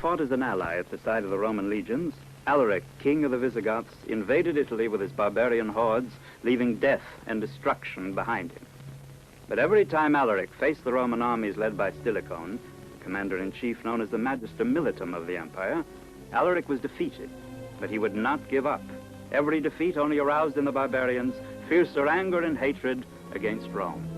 fought as an ally at the side of the Roman legions, Alaric, king of the Visigoths, invaded Italy with his barbarian hordes, leaving death and destruction behind him. But every time Alaric faced the Roman armies led by Stilichon, the commander-in-chief known as the Magister Militum of the empire, Alaric was defeated, but he would not give up. Every defeat only aroused in the barbarians fiercer anger and hatred against Rome.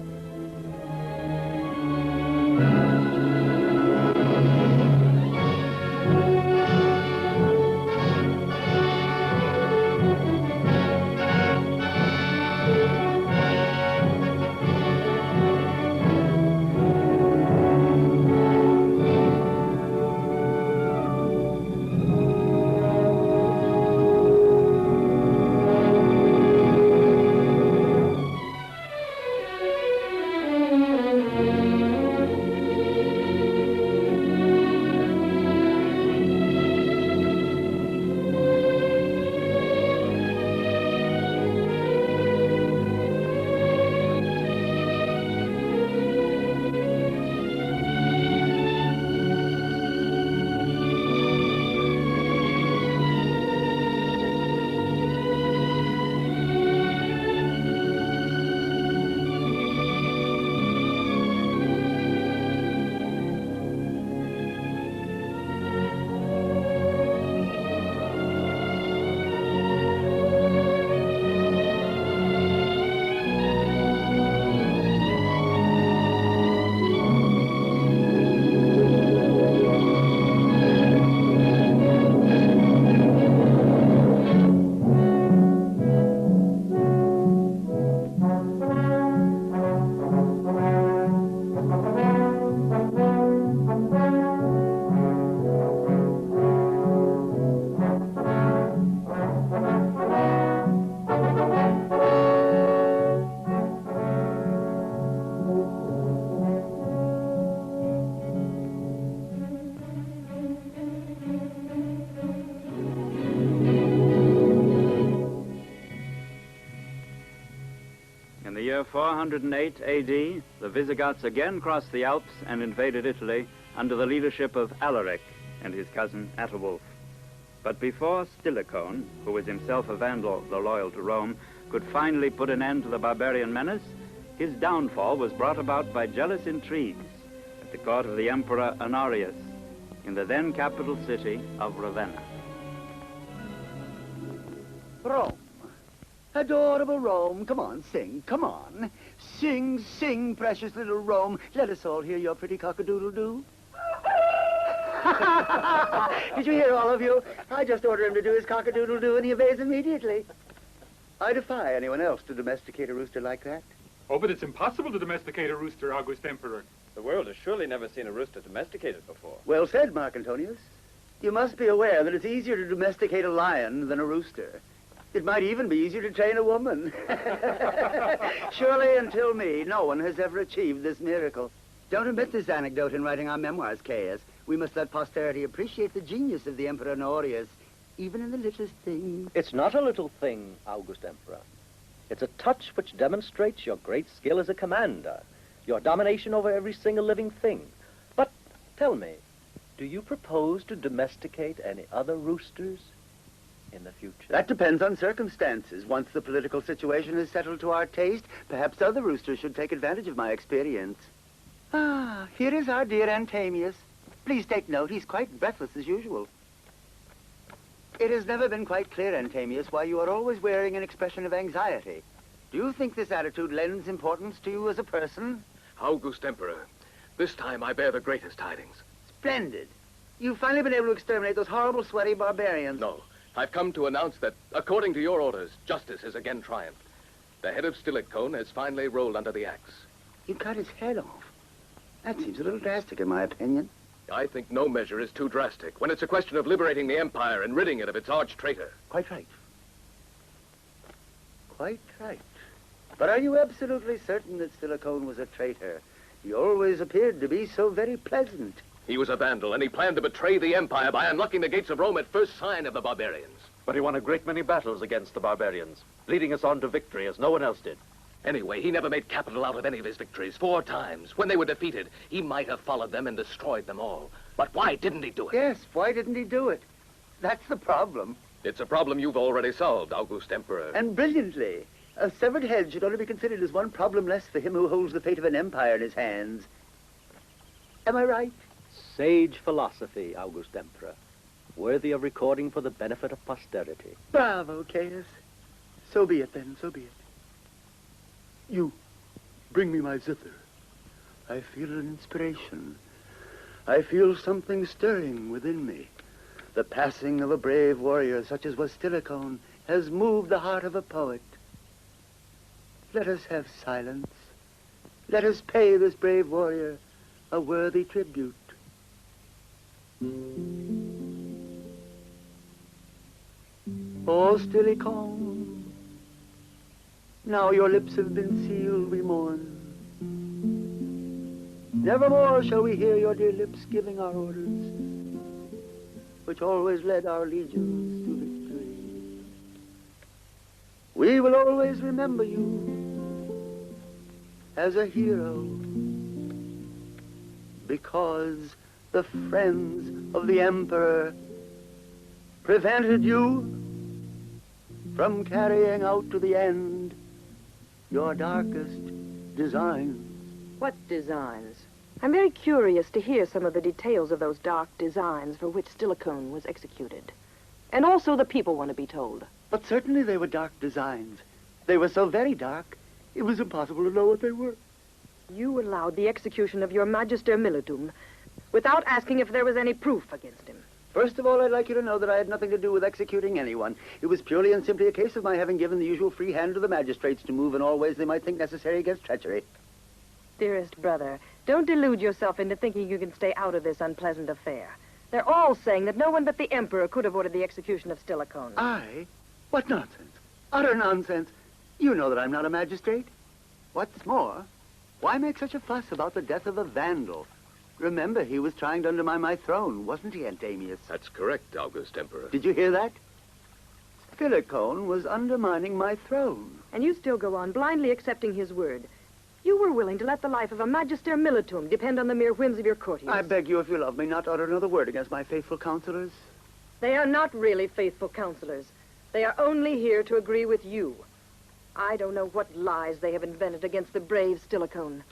In the year 408 AD, the Visigoths again crossed the Alps and invaded Italy under the leadership of Alaric and his cousin Attalwulf. But before Stilichon, who was himself a Vandal though loyal to Rome, could finally put an end to the barbarian menace, his downfall was brought about by jealous intrigues at the court of the Emperor Honorius in the then capital city of Ravenna. Rome. Adorable Rome. Come on, sing. Come on. Sing, sing, precious little Rome. Let us all hear your pretty cock-a-doodle-doo. Did you hear, all of you? I just order him to do his cock-a-doodle-doo and he obeys immediately. I defy anyone else to domesticate a rooster like that. Oh, but it's impossible to domesticate a rooster, August Emperor. The world has surely never seen a rooster domesticated before. Well said, Mark Antonius. You must be aware that it's easier to domesticate a lion than a rooster. It might even be easier to train a woman. Surely, until me, no one has ever achieved this miracle. Don't omit this anecdote in writing our memoirs, Caius. We must let posterity appreciate the genius of the Emperor Honorius, even in the littlest things. It's not a little thing, August Emperor. It's a touch which demonstrates your great skill as a commander, your domination over every single living thing. But tell me, do you propose to domesticate any other roosters in the future? That depends on circumstances. Once the political situation is settled to our taste, perhaps other roosters should take advantage of my experience. Ah, here is our dear Antamius. Please take note, he's quite breathless as usual. It has never been quite clear, Antamius, why you are always wearing an expression of anxiety. Do you think this attitude lends importance to you as a person? August Emperor, this time I bear the greatest tidings. Splendid. You've finally been able to exterminate those horrible, sweaty barbarians. No, I've come to announce that, according to your orders, justice has again triumphed. The head of Stilichon has finally rolled under the axe. You cut his head off. That seems a little drastic, in my opinion. I think no measure is too drastic when it's a question of liberating the empire and ridding it of its arch-traitor. Quite right. Quite right. But are you absolutely certain that Stilichon was a traitor? He always appeared to be so very pleasant. He was a vandal, and he planned to betray the empire by unlocking the gates of Rome at first sign of the barbarians. But he won a great many battles against the barbarians, leading us on to victory as no one else did. Anyway, he never made capital out of any of his victories. 4 times. When they were defeated, he might have followed them and destroyed them all. But why didn't he do it? Yes, why didn't he do it? That's the problem. It's a problem you've already solved, August Emperor. And brilliantly. A severed head should only be considered as one problem less for him who holds the fate of an empire in his hands. Am I right? Sage philosophy, August Emperor. Worthy of recording for the benefit of posterity. Bravo, Caius. So be it, then, so be it. You, bring me my zither. I feel an inspiration. I feel something stirring within me. The passing of a brave warrior such as was Stilicone has moved the heart of a poet. Let us have silence. Let us pay this brave warrior a worthy tribute. Oh, Stilicone, now your lips have been sealed, we mourn. Nevermore shall we hear your dear lips giving our orders, which always led our legions to victory. We will always remember you as a hero, because the friends of the Emperor prevented you from carrying out to the end your darkest designs. What designs? I'm very curious to hear some of the details of those dark designs for which Stilicone was executed. And also the people want to be told. But certainly they were dark designs. They were so very dark, it was impossible to know what they were. You allowed the execution of your Magister Militum without asking if there was any proof against him. First of all, I'd like you to know that I had nothing to do with executing anyone. It was purely and simply a case of my having given the usual free hand to the magistrates to move in all ways they might think necessary against treachery. Dearest brother, don't delude yourself into thinking you can stay out of this unpleasant affair. They're all saying that no one but the Emperor could have ordered the execution of Stilicone. I? What nonsense. Utter nonsense. You know that I'm not a magistrate. What's more, why make such a fuss about the death of a vandal? Remember, he was trying to undermine my throne, wasn't he, Antamius? That's correct, August Emperor. Did you hear that? Stilicone was undermining my throne. And you still go on blindly accepting his word. You were willing to let the life of a Magister Militum depend on the mere whims of your courtiers. I beg you, if you love me, not to utter another word against my faithful counselors. They are not really faithful counselors. They are only here to agree with you. I don't know what lies they have invented against the brave Stilicone.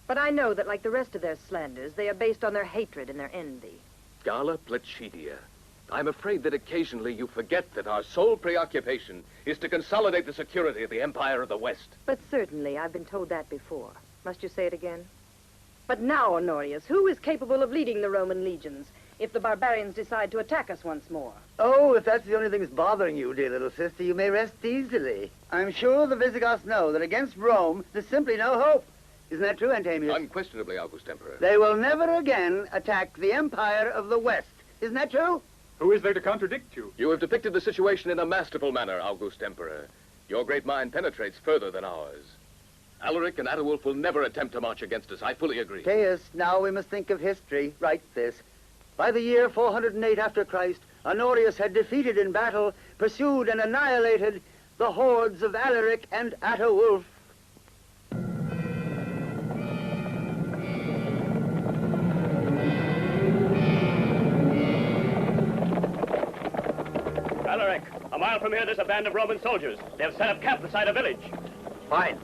But I know that, like the rest of their slanders, they are based on their hatred and their envy. Gala Placidia, I'm afraid that occasionally you forget that our sole preoccupation is to consolidate the security of the Empire of the West. But certainly, I've been told that before. Must you say it again? But now, Honorius, who is capable of leading the Roman legions if the barbarians decide to attack us once more? Oh, if that's the only thing that's bothering you, dear little sister, you may rest easily. I'm sure the Visigoths know that against Rome, there's simply no hope. Isn't that true, Antamius? Unquestionably, August Emperor. They will never again attack the Empire of the West. Isn't that true? Who is there to contradict you? You have depicted the situation in a masterful manner, August Emperor. Your great mind penetrates further than ours. Alaric and Atawulf will never attempt to march against us. I fully agree. Caius, now we must think of history. Write this. By the year 408 after Christ, Honorius had defeated in battle, pursued and annihilated the hordes of Alaric and Atawulf. Alaric, a mile from here there's a band of Roman soldiers. They've set up camp beside a village. Fine.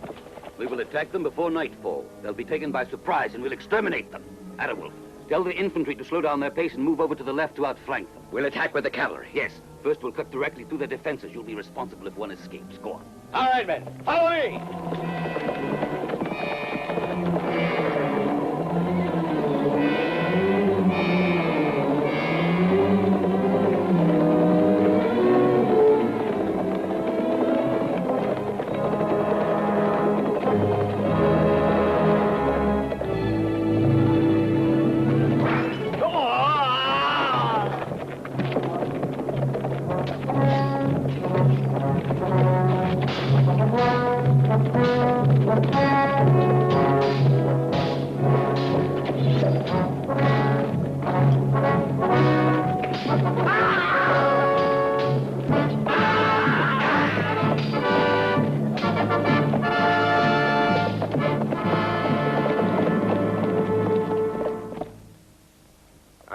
We will attack them before nightfall. They'll be taken by surprise and we'll exterminate them. Atawulf, tell the infantry to slow down their pace and move over to the left to outflank them. We'll attack with the cavalry. Yes. First, we'll cut directly through their defenses. You'll be responsible if one escapes. Go on. All right, men. Follow me.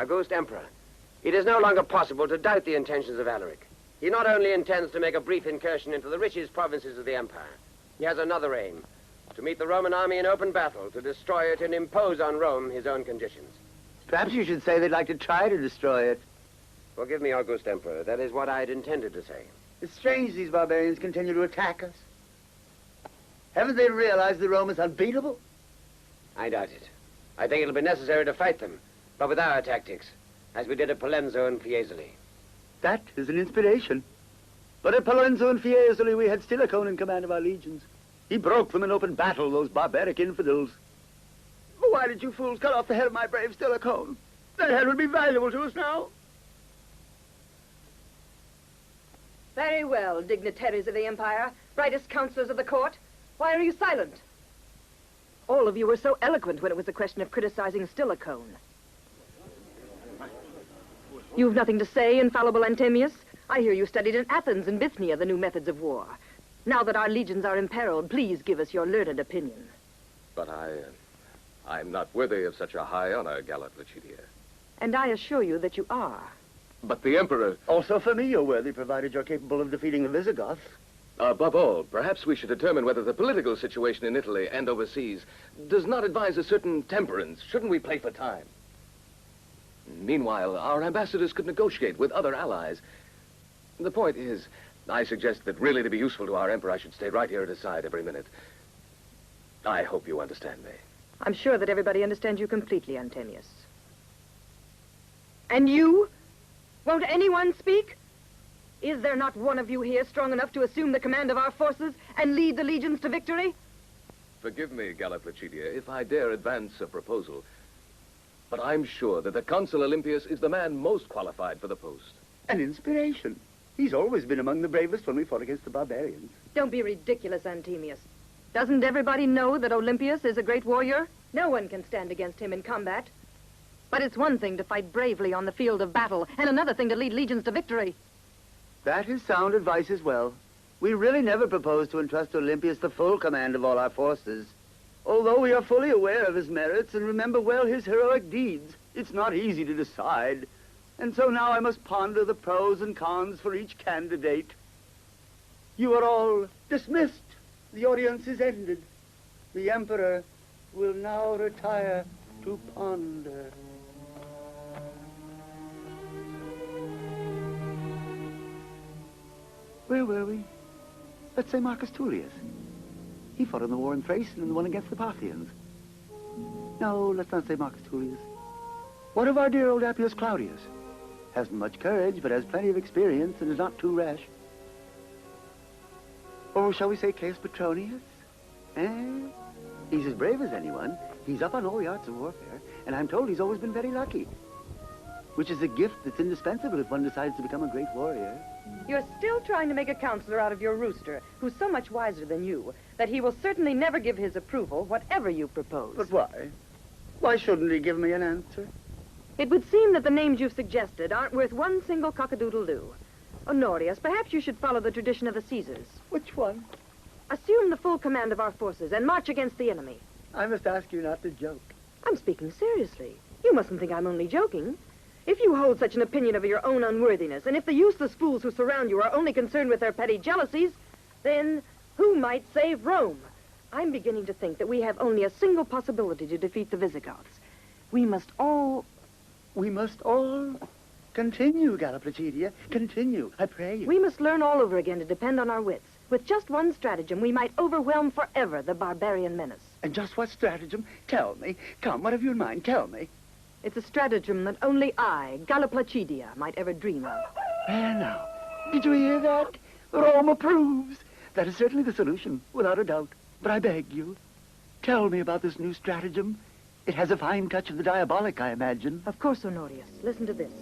August Emperor, it is no longer possible to doubt the intentions of Alaric. He not only intends to make a brief incursion into the richest provinces of the empire, he has another aim, to meet the Roman army in open battle, to destroy it and impose on Rome his own conditions. Perhaps you should say they'd like to try to destroy it. Forgive me, August Emperor. That is what I'd intended to say. It's strange these barbarians continue to attack us. Haven't they realized the Rome is unbeatable? I doubt it. I think it'll be necessary to fight them, but with our tactics, as we did at Palenzo and Fiesole. That is an inspiration. But at Palenzo and Fiesole, we had Stilichon in command of our legions. He broke them in open battle, those barbaric infidels. But why did you fools cut off the head of my brave Stilichon? That head would be valuable to us now. Very well, dignitaries of the Empire, brightest counselors of the court. Why are you silent? All of you were so eloquent when it was a question of criticizing Stilichon. You've nothing to say, infallible Antemius? I hear you studied in Athens and Bithynia the new methods of war. Now that our legions are imperiled, please give us your learned opinion. But I'm not worthy of such a high honor, Galla Placidia. And I assure you that you are. But the Emperor... Also for me, you're worthy, provided you're capable of defeating the Visigoths. Above all, perhaps we should determine whether the political situation in Italy and overseas does not advise a certain temperance. Shouldn't we play for time? Meanwhile, our ambassadors could negotiate with other allies. The point is, I suggest that really to be useful to our Emperor, I should stay right here at his side every minute. I hope you understand me. I'm sure that everybody understands you completely, Antemius. And you? Won't anyone speak? Is there not one of you here strong enough to assume the command of our forces and lead the legions to victory? Forgive me, Galla Placidia, if I dare advance a proposal. But I'm sure that the Consul Olympius is the man most qualified for the post. An inspiration. He's always been among the bravest when we fought against the barbarians. Don't be ridiculous, Antemius. Doesn't everybody know that Olympius is a great warrior? No one can stand against him in combat. But it's one thing to fight bravely on the field of battle, and another thing to lead legions to victory. That is sound advice as well. We really never propose to entrust to Olympius the full command of all our forces. Although we are fully aware of his merits and remember well his heroic deeds, it's not easy to decide. And so now I must ponder the pros and cons for each candidate. You are all dismissed. The audience is ended. The Emperor will now retire to ponder. Where were we? Let's say Marcus Tullius. He fought in the war in Thrace and in the one against the Parthians. No, let's not say Marcus Tullius. What of our dear old Appius Claudius? Hasn't much courage, but has plenty of experience and is not too rash. Or shall we say Caius Petronius? He's as brave as anyone. He's up on all the arts of warfare, and I'm told he's always been very lucky. Which is a gift that's indispensable if one decides to become a great warrior. You're still trying to make a counselor out of your rooster, who's so much wiser than you, that he will certainly never give his approval, whatever you propose. But why? Why shouldn't he give me an answer? It would seem that the names you've suggested aren't worth one single cock-a-doodle-doo. Honorius, perhaps you should follow the tradition of the Caesars. Which one? Assume the full command of our forces and march against the enemy. I must ask you not to joke. I'm speaking seriously. You mustn't think I'm only joking. If you hold such an opinion of your own unworthiness, and if the useless fools who surround you are only concerned with their petty jealousies, then who might save Rome? I'm beginning to think that we have only a single possibility to defeat the Visigoths. We must all continue, Galla Placidia. Continue, I pray you. We must learn all over again to depend on our wits. With just one stratagem, we might overwhelm forever the barbarian menace. And just what stratagem? Tell me. Come, what have you in mind? Tell me. It's a stratagem that only I, Galla Placidia, might ever dream of. There now. Did you hear that? Rome approves. That is certainly the solution, without a doubt. But I beg you, tell me about this new stratagem. It has a fine touch of the diabolic, I imagine. Of course, Honorius. Listen to this.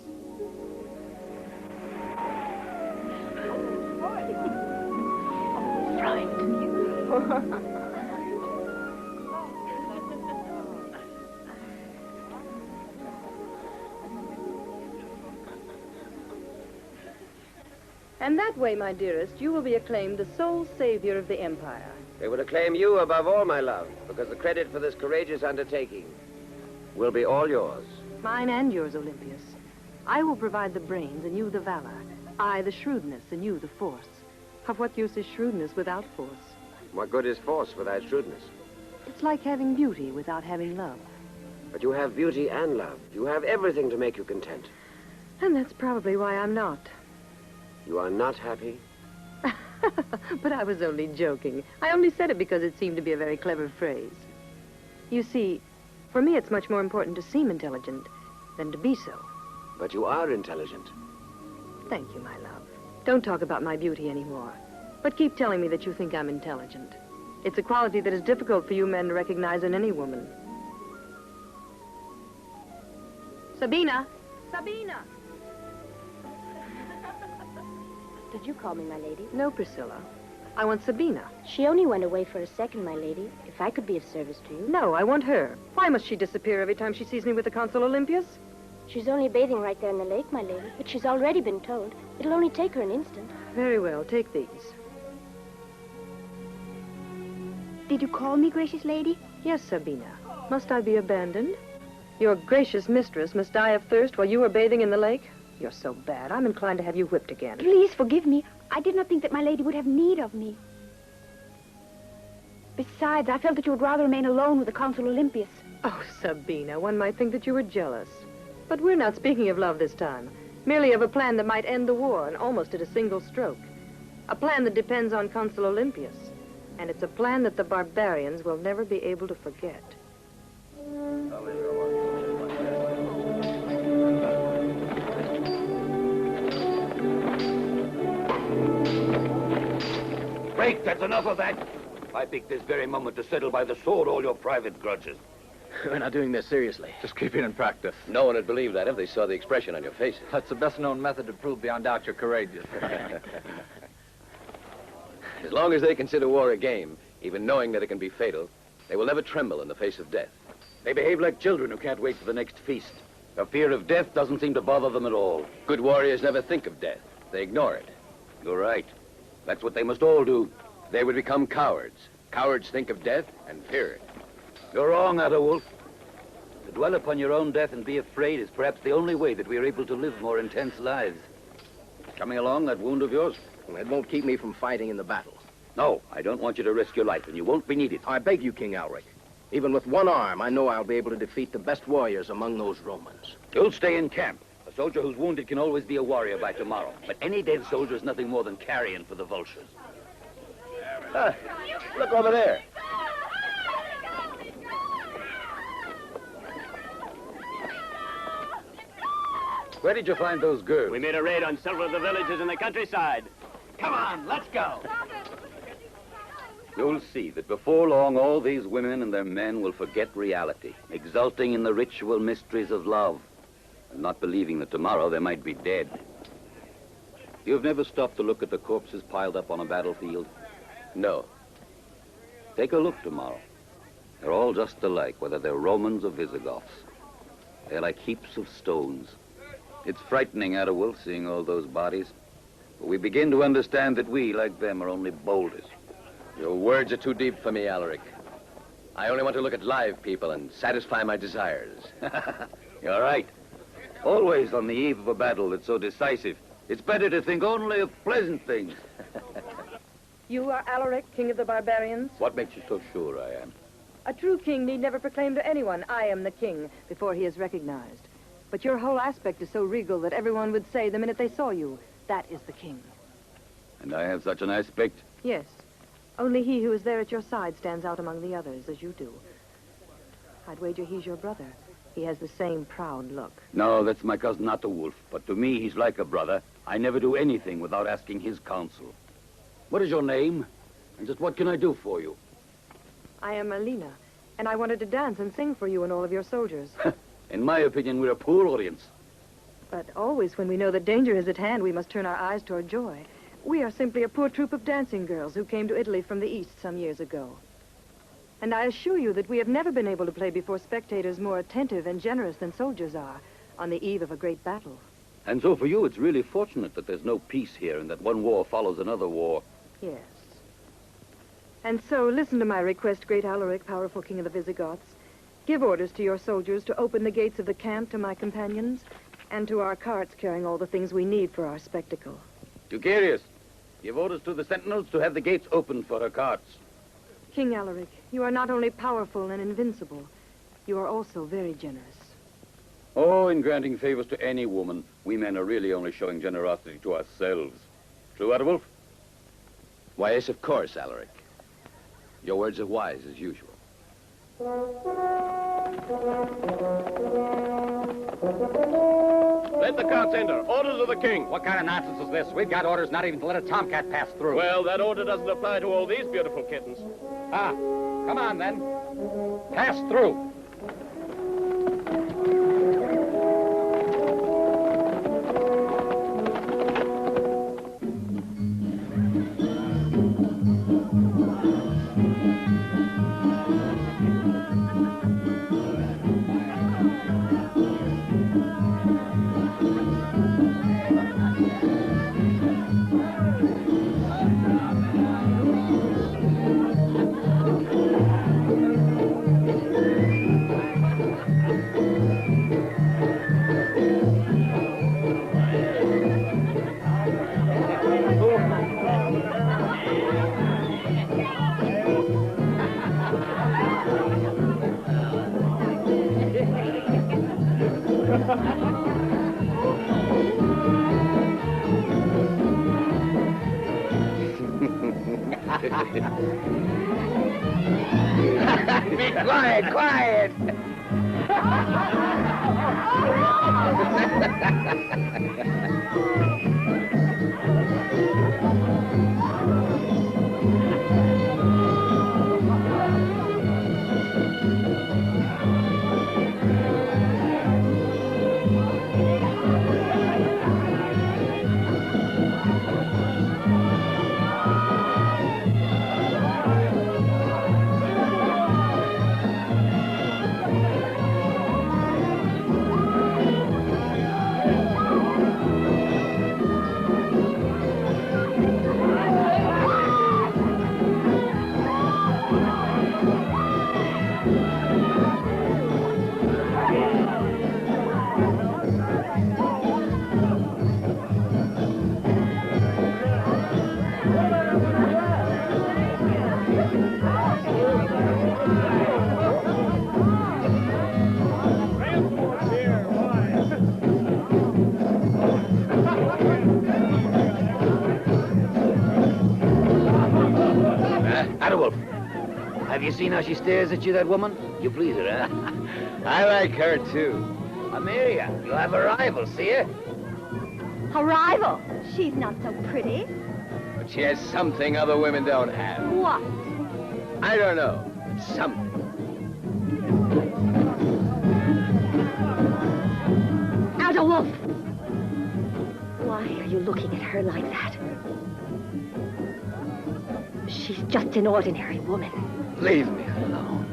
And that way, my dearest, you will be acclaimed the sole savior of the Empire. They will acclaim you above all, my love, because the credit for this courageous undertaking will be all yours. Mine and yours, Olympius. I will provide the brains and you the valor. I the shrewdness and you the force. Of what use is shrewdness without force? What good is force without shrewdness? It's like having beauty without having love. But you have beauty and love. You have everything to make you content. And that's probably why I'm not. You are not happy? But I was only joking. I only said it because it seemed to be a very clever phrase. You see, for me it's much more important to seem intelligent than to be so. But you are intelligent. Thank you, my love. Don't talk about my beauty anymore. But keep telling me that you think I'm intelligent. It's a quality that is difficult for you men to recognize in any woman. Sabina! Sabina! Did you call me, my lady? No, Priscilla. I want Sabina. She only went away for a second, my lady. If I could be of service to you. No, I want her. Why must she disappear every time she sees me with the Consul Olympius? She's only bathing right there in the lake, my lady. But she's already been told. It'll only take her an instant. Very well, take these. Did you call me, gracious lady? Yes, Sabina. Must I be abandoned? Your gracious mistress must die of thirst while you are bathing in the lake? You're so bad. I'm inclined to have you whipped again. Please forgive me. I did not think that my lady would have need of me. Besides, I felt that you would rather remain alone with the Consul Olympius. Oh, Sabina, one might think that you were jealous. But we're not speaking of love this time. Merely of a plan that might end the war, and almost at a single stroke. A plan that depends on Consul Olympius. And it's a plan that the barbarians will never be able to forget. Break, that's enough of that. I pick this very moment to settle by the sword all your private grudges. We're not doing this seriously. Just keeping in practice. No one would believe that if they saw the expression on your faces. That's the best-known method to prove beyond doubt you're courageous. As long as they consider war a game, even knowing that it can be fatal, they will never tremble in the face of death. They behave like children who can't wait for the next feast. The fear of death doesn't seem to bother them at all. Good warriors never think of death. They ignore it. You're right. That's what they must all do. They would become cowards. Cowards think of death and fear it. You're wrong, Atterwolf. To dwell upon your own death and be afraid is perhaps the only way that we are able to live more intense lives. Coming along, that wound of yours? It won't keep me from fighting in the battle. No, I don't want you to risk your life, and you won't be needed. I beg you, King Alric. Even with one arm, I know I'll be able to defeat the best warriors among those Romans. You'll stay in camp. A soldier who's wounded can always be a warrior by tomorrow. But any dead soldier is nothing more than carrion for the vultures. Look over there. Where did you find those girls? We made a raid on several of the villages in the countryside. Come on, let's go. You'll see that before long all these women and their men will forget reality, exulting in the ritual mysteries of love, and not believing that tomorrow they might be dead. You've never stopped to look at the corpses piled up on a battlefield? No. Take a look tomorrow. They're all just alike, whether they're Romans or Visigoths. They're like heaps of stones. It's frightening, Atterwolf, seeing all those bodies. But we begin to understand that we, like them, are only boulders. Your words are too deep for me, Alaric. I only want to look at live people and satisfy my desires. You're right. Always on the eve of a battle that's so decisive, it's better to think only of pleasant things. You are Alaric, king of the barbarians? What makes you so sure I am? A true king need never proclaim to anyone, I am the king, before he is recognized. But your whole aspect is so regal that everyone would say the minute they saw you, that is the king. And I have such an aspect? Yes. Only he who is there at your side stands out among the others, as you do. I'd wager he's your brother. He has the same proud look. No, that's my cousin Atterwolf. But to me, he's like a brother. I never do anything without asking his counsel. What is your name? And just what can I do for you? I am Alina, and I wanted to dance and sing for you and all of your soldiers. In my opinion, we're a poor audience. But always when we know that danger is at hand, we must turn our eyes toward joy. We are simply a poor troop of dancing girls who came to Italy from the East some years ago. And I assure you that we have never been able to play before spectators more attentive and generous than soldiers are on the eve of a great battle. And so for you, it's really fortunate that there's no peace here and that one war follows another war. Yes. And so listen to my request, great Alaric, powerful king of the Visigoths. Give orders to your soldiers to open the gates of the camp to my companions and to our carts carrying all the things we need for our spectacle. Ducarius, give orders to the sentinels to have the gates opened for her carts. King Alaric, you are not only powerful and invincible, you are also very generous. Oh, in granting favors to any woman, we men are really only showing generosity to ourselves. True, Adewolf? Why, yes, of course, Alaric. Your words are wise, as usual. Let the carts enter. Orders of the king. What kind of nonsense is this? We've got orders not even to let a tomcat pass through. Well, that order doesn't apply to all these beautiful kittens. Ah, come on, then. Pass through. Be quiet, quiet! Adewolf, have you seen how she stares at you, that woman? You please her, huh? I like her, too. Amelia, you have a rival, see her? A rival? She's not so pretty. But she has something other women don't have. What? I don't know. Something. Adewolf! Why are you looking at her like that? She's just an ordinary woman. Leave me alone.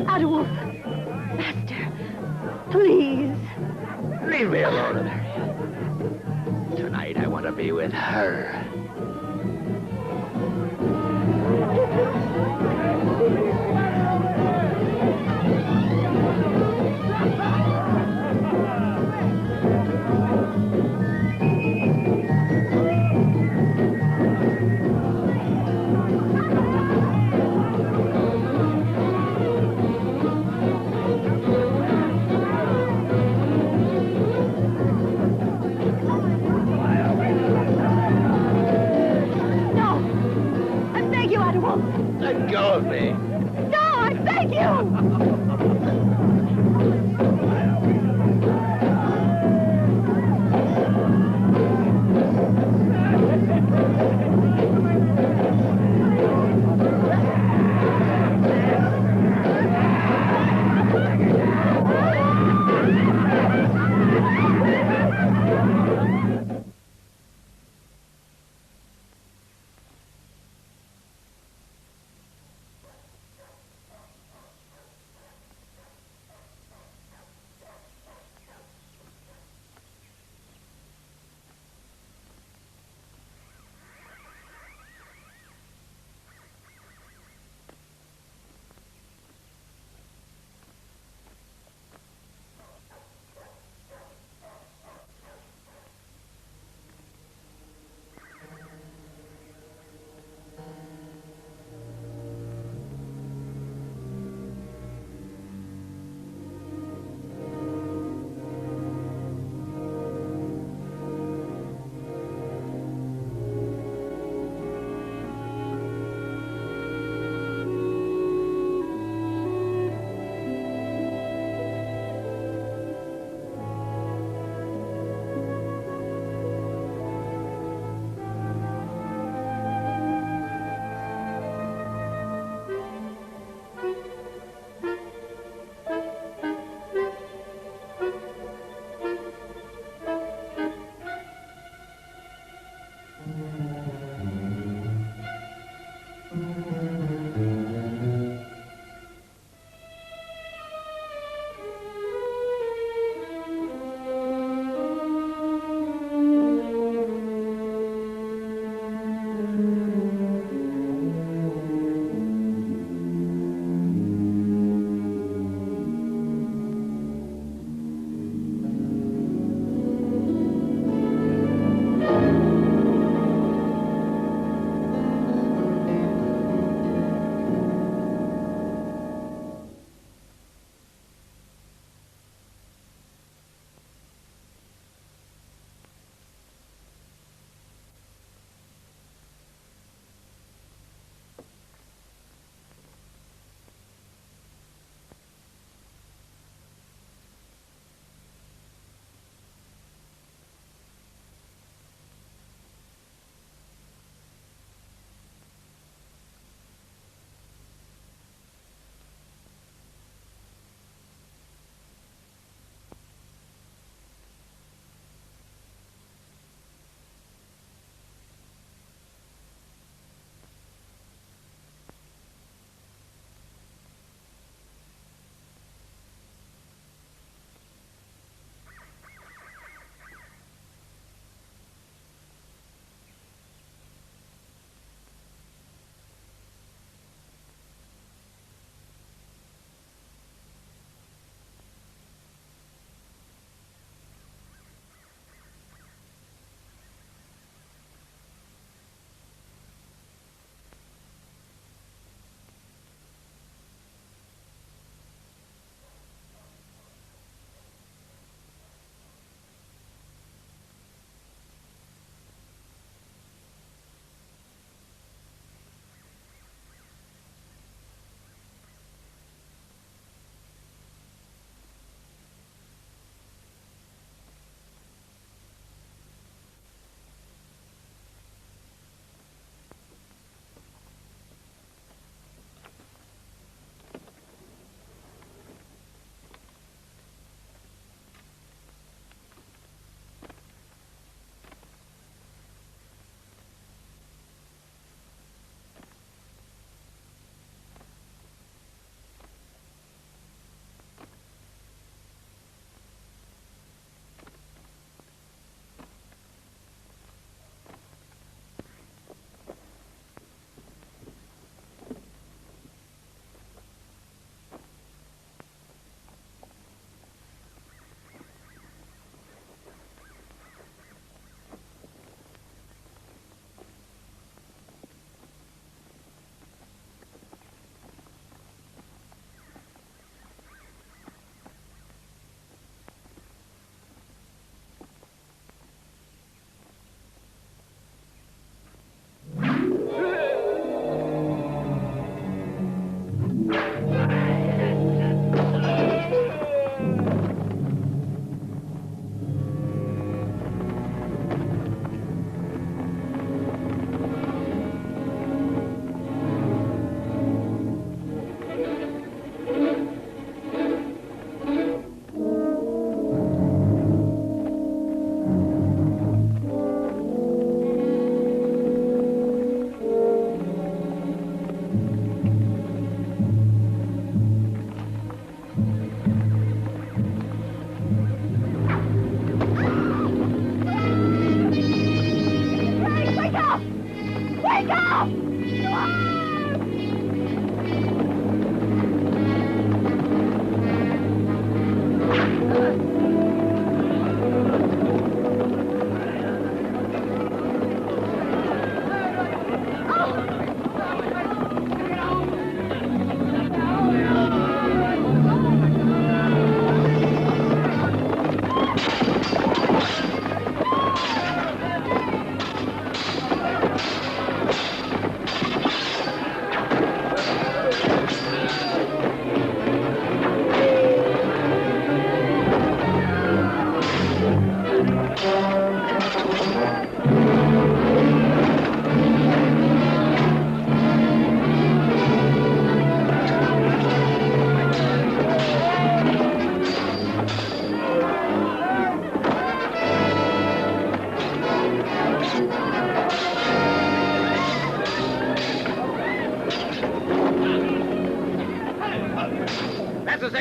Adewolf! Master! Please! Leave me alone, Amelia. Tonight I want to be with her. Let go of me. No, I beg you!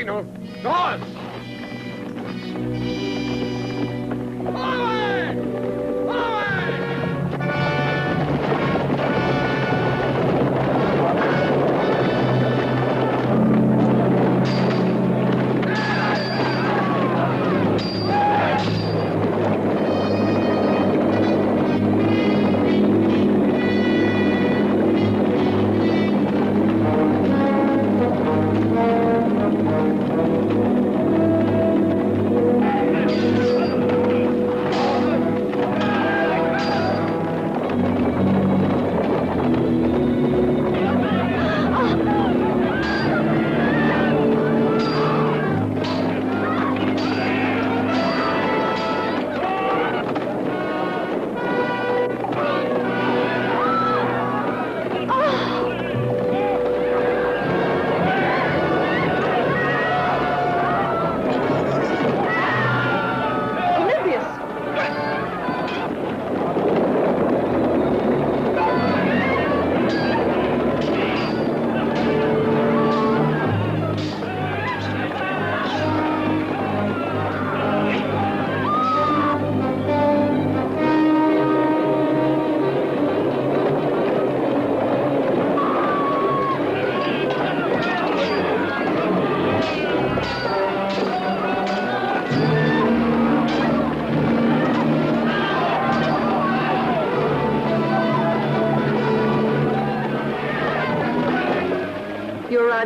signal. North! Forward!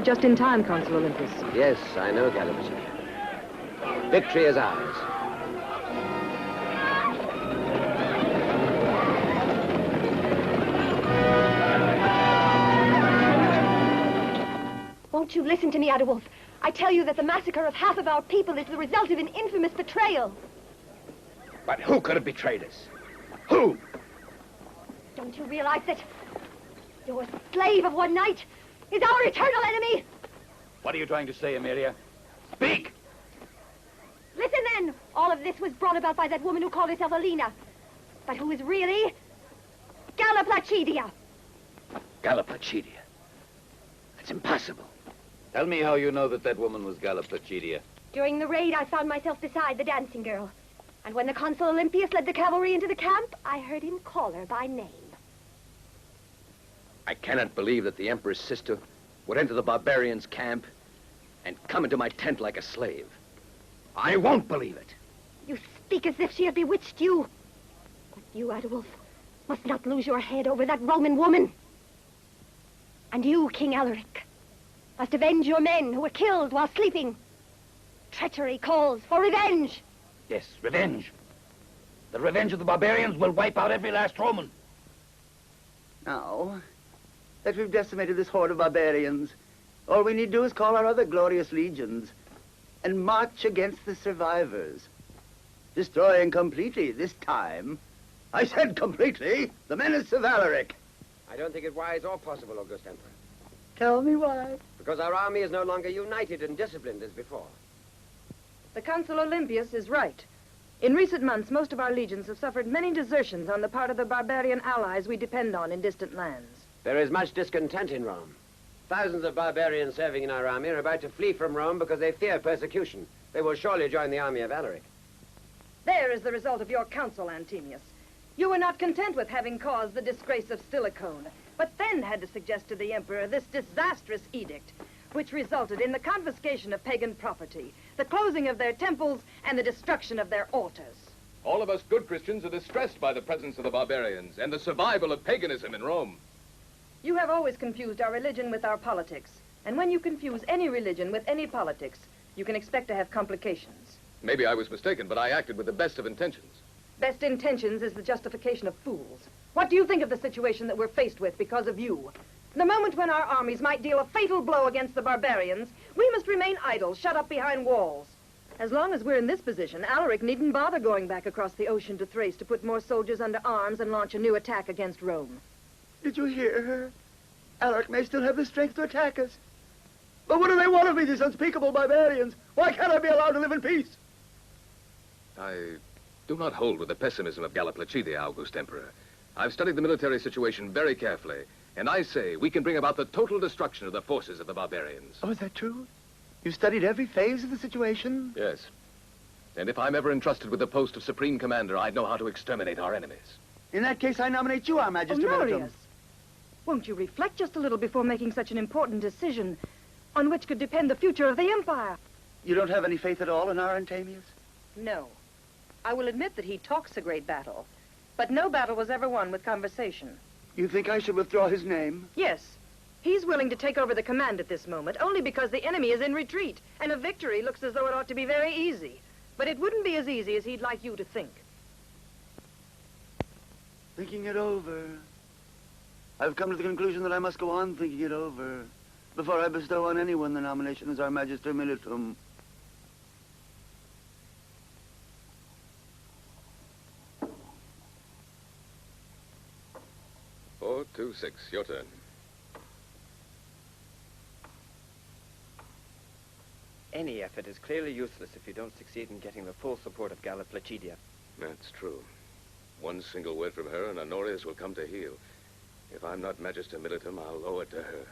Just in time, Consul Olympus. Yes, I know, Gallipoli. Victory is ours. Won't you listen to me, Adewolf? I tell you that the massacre of half of our people is the result of an infamous betrayal. But who could have betrayed us? Who? Don't you realize that your slave of one night is our eternal enemy? What are you trying to say, Amelia? Speak! Listen then! All of this was brought about by that woman who called herself Alina, but who is really Galla Placidia. Galla Placidia? That's impossible. Tell me how you know that woman was Galla Placidia. During the raid, I found myself beside the dancing girl. And when the Consul Olympius led the cavalry into the camp, I heard him call her by name. I cannot believe that the Emperor's sister would enter the barbarians' camp and come into my tent like a slave. I won't believe it. You speak as if she had bewitched you. But you, Adewolf, must not lose your head over that Roman woman. And you, King Alaric, must avenge your men who were killed while sleeping. Treachery calls for revenge. Yes, revenge. The revenge of the barbarians will wipe out every last Roman. Now that we've decimated this horde of barbarians, all we need do is call our other glorious legions and march against the survivors, destroying completely this time. I said completely, the menace of Alaric. I don't think it wise or possible, August Emperor. Tell me why. Because our army is no longer united and disciplined as before. The Consul Olympius is right. In recent months, most of our legions have suffered many desertions on the part of the barbarian allies we depend on in distant lands. There is much discontent in Rome. Thousands of barbarians serving in our army are about to flee from Rome because they fear persecution. They will surely join the army of Alaric. There is the result of your counsel, Antemius. You were not content with having caused the disgrace of Stilicone, but then had to suggest to the emperor this disastrous edict, which resulted in the confiscation of pagan property, the closing of their temples, and the destruction of their altars. All of us good Christians are distressed by the presence of the barbarians and the survival of paganism in Rome. You have always confused our religion with our politics. And when you confuse any religion with any politics, you can expect to have complications. Maybe I was mistaken, but I acted with the best of intentions. Best intentions is the justification of fools. What do you think of the situation that we're faced with because of you? The moment when our armies might deal a fatal blow against the barbarians, we must remain idle, shut up behind walls. As long as we're in this position, Alaric needn't bother going back across the ocean to Thrace to put more soldiers under arms and launch a new attack against Rome. Did you hear her? Alaric may still have the strength to attack us. But what do they want of me, these unspeakable barbarians? Why can't I be allowed to live in peace? I do not hold with the pessimism of Galla Placidia, August Emperor. I've studied the military situation very carefully, and I say we can bring about the total destruction of the forces of the barbarians. Oh, is that true? You studied every phase of the situation? Yes. And if I'm ever entrusted with the post of Supreme Commander, I'd know how to exterminate our enemies. In that case, I nominate you, Our Majesty. Honorius, won't you reflect just a little before making such an important decision on which could depend the future of the Empire? You don't have any faith at all in our Antamius? No. I will admit that he talks a great battle, but no battle was ever won with conversation. You think I should withdraw his name? Yes. He's willing to take over the command at this moment, only because the enemy is in retreat, and a victory looks as though it ought to be very easy. But it wouldn't be as easy as he'd like you to think. Thinking it over. I've come to the conclusion that I must go on thinking it over before I bestow on anyone the nomination as Our Magister Militum. Four, 2, 6. Your turn. Any effort is clearly useless if you don't succeed in getting the full support of Galla Placidia. That's true. One single word from her and Honorius will come to heel. If I'm not Magister Militum, I'll owe it to her.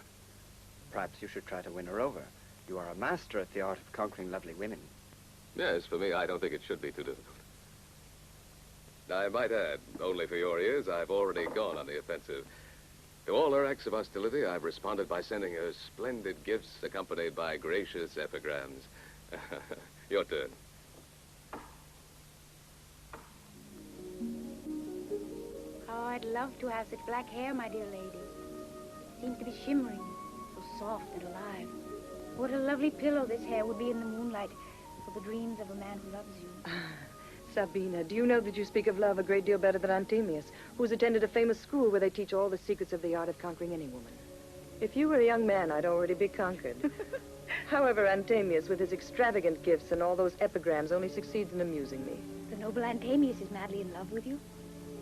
Perhaps you should try to win her over. You are a master at the art of conquering lovely women. Yes, for me, I don't think it should be too difficult. I might add, only for your ears, I've already gone on the offensive. To all her acts of hostility, I've responded by sending her splendid gifts accompanied by gracious epigrams. Your turn. Oh, I'd love to have such black hair, my dear lady. Seems to be shimmering, so soft and alive. What a lovely pillow this hair would be in the moonlight for the dreams of a man who loves you. Sabina, do you know that you speak of love a great deal better than Antemius, who's attended a famous school where they teach all the secrets of the art of conquering any woman? If you were a young man, I'd already be conquered. However, Antemius, with his extravagant gifts and all those epigrams, only succeeds in amusing me. The noble Antemius is madly in love with you?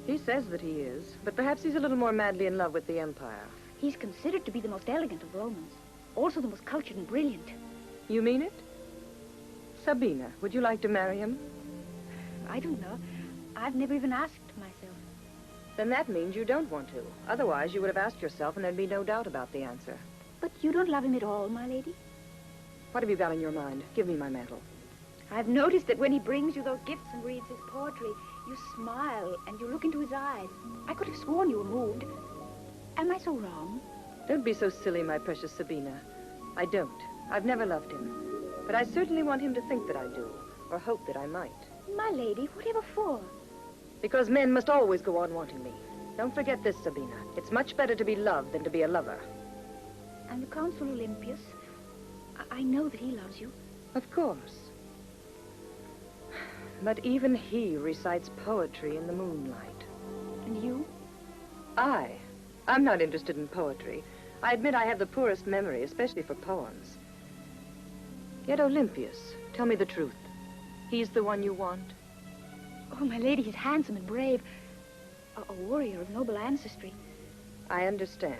He says that he is, but perhaps he's a little more madly in love with the Empire. He's considered to be the most elegant of Romans, also the most cultured and brilliant. You mean it? Sabina, would you like to marry him? I don't know. I've never even asked myself. Then that means you don't want to. Otherwise, you would have asked yourself, and there'd be no doubt about the answer. But you don't love him at all, my lady? What have you got in your mind? Give me my mantle. I've noticed that when he brings you those gifts and reads his poetry, you smile and you look into his eyes. I could have sworn you were moved. Am I so wrong? Don't be so silly, my precious Sabina. I don't. I've never loved him. But I certainly want him to think that I do, or hope that I might. My lady, whatever for? Because men must always go on wanting me. Don't forget this, Sabina. It's much better to be loved than to be a lover. And the Consul Olympius, I know that he loves you. Of course. But even he recites poetry in the moonlight. And you? I'm not interested in poetry. I admit I have the poorest memory, especially for poems. Yet Olympius, tell me the truth. He's the one you want? Oh, my lady, he's handsome and brave. A warrior of noble ancestry. I understand.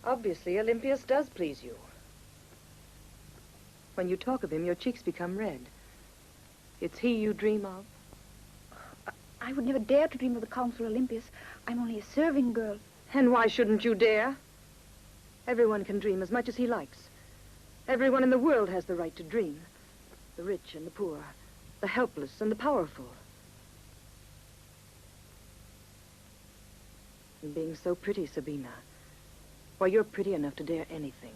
Obviously, Olympius does please you. When you talk of him, your cheeks become red. It's he you dream of? I would never dare to dream of the Consul Olympius. I'm only a serving girl. And why shouldn't you dare? Everyone can dream as much as he likes. Everyone in the world has the right to dream. The rich and the poor, the helpless and the powerful. And being so pretty, Sabina. Why, you're pretty enough to dare anything.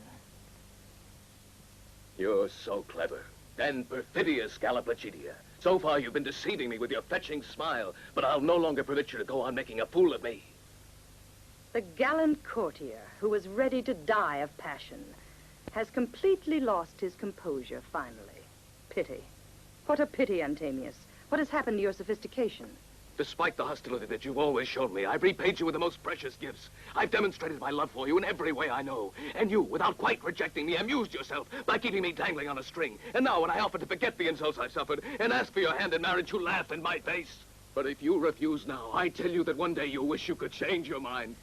You're so clever. And perfidious, Galla Placidia. So far, you've been deceiving me with your fetching smile, but I'll no longer permit you to go on making a fool of me. The gallant courtier who was ready to die of passion has completely lost his composure, finally. Pity. What a pity, Antemius. What has happened to your sophistication? Despite the hostility that you've always shown me, I've repaid you with the most precious gifts. I've demonstrated my love for you in every way I know. And you, without quite rejecting me, amused yourself by keeping me dangling on a string. And now when I offered to forget the insults I've suffered and ask for your hand in marriage, you laughed in my face. But if you refuse now, I tell you that one day you'll wish you could change your mind.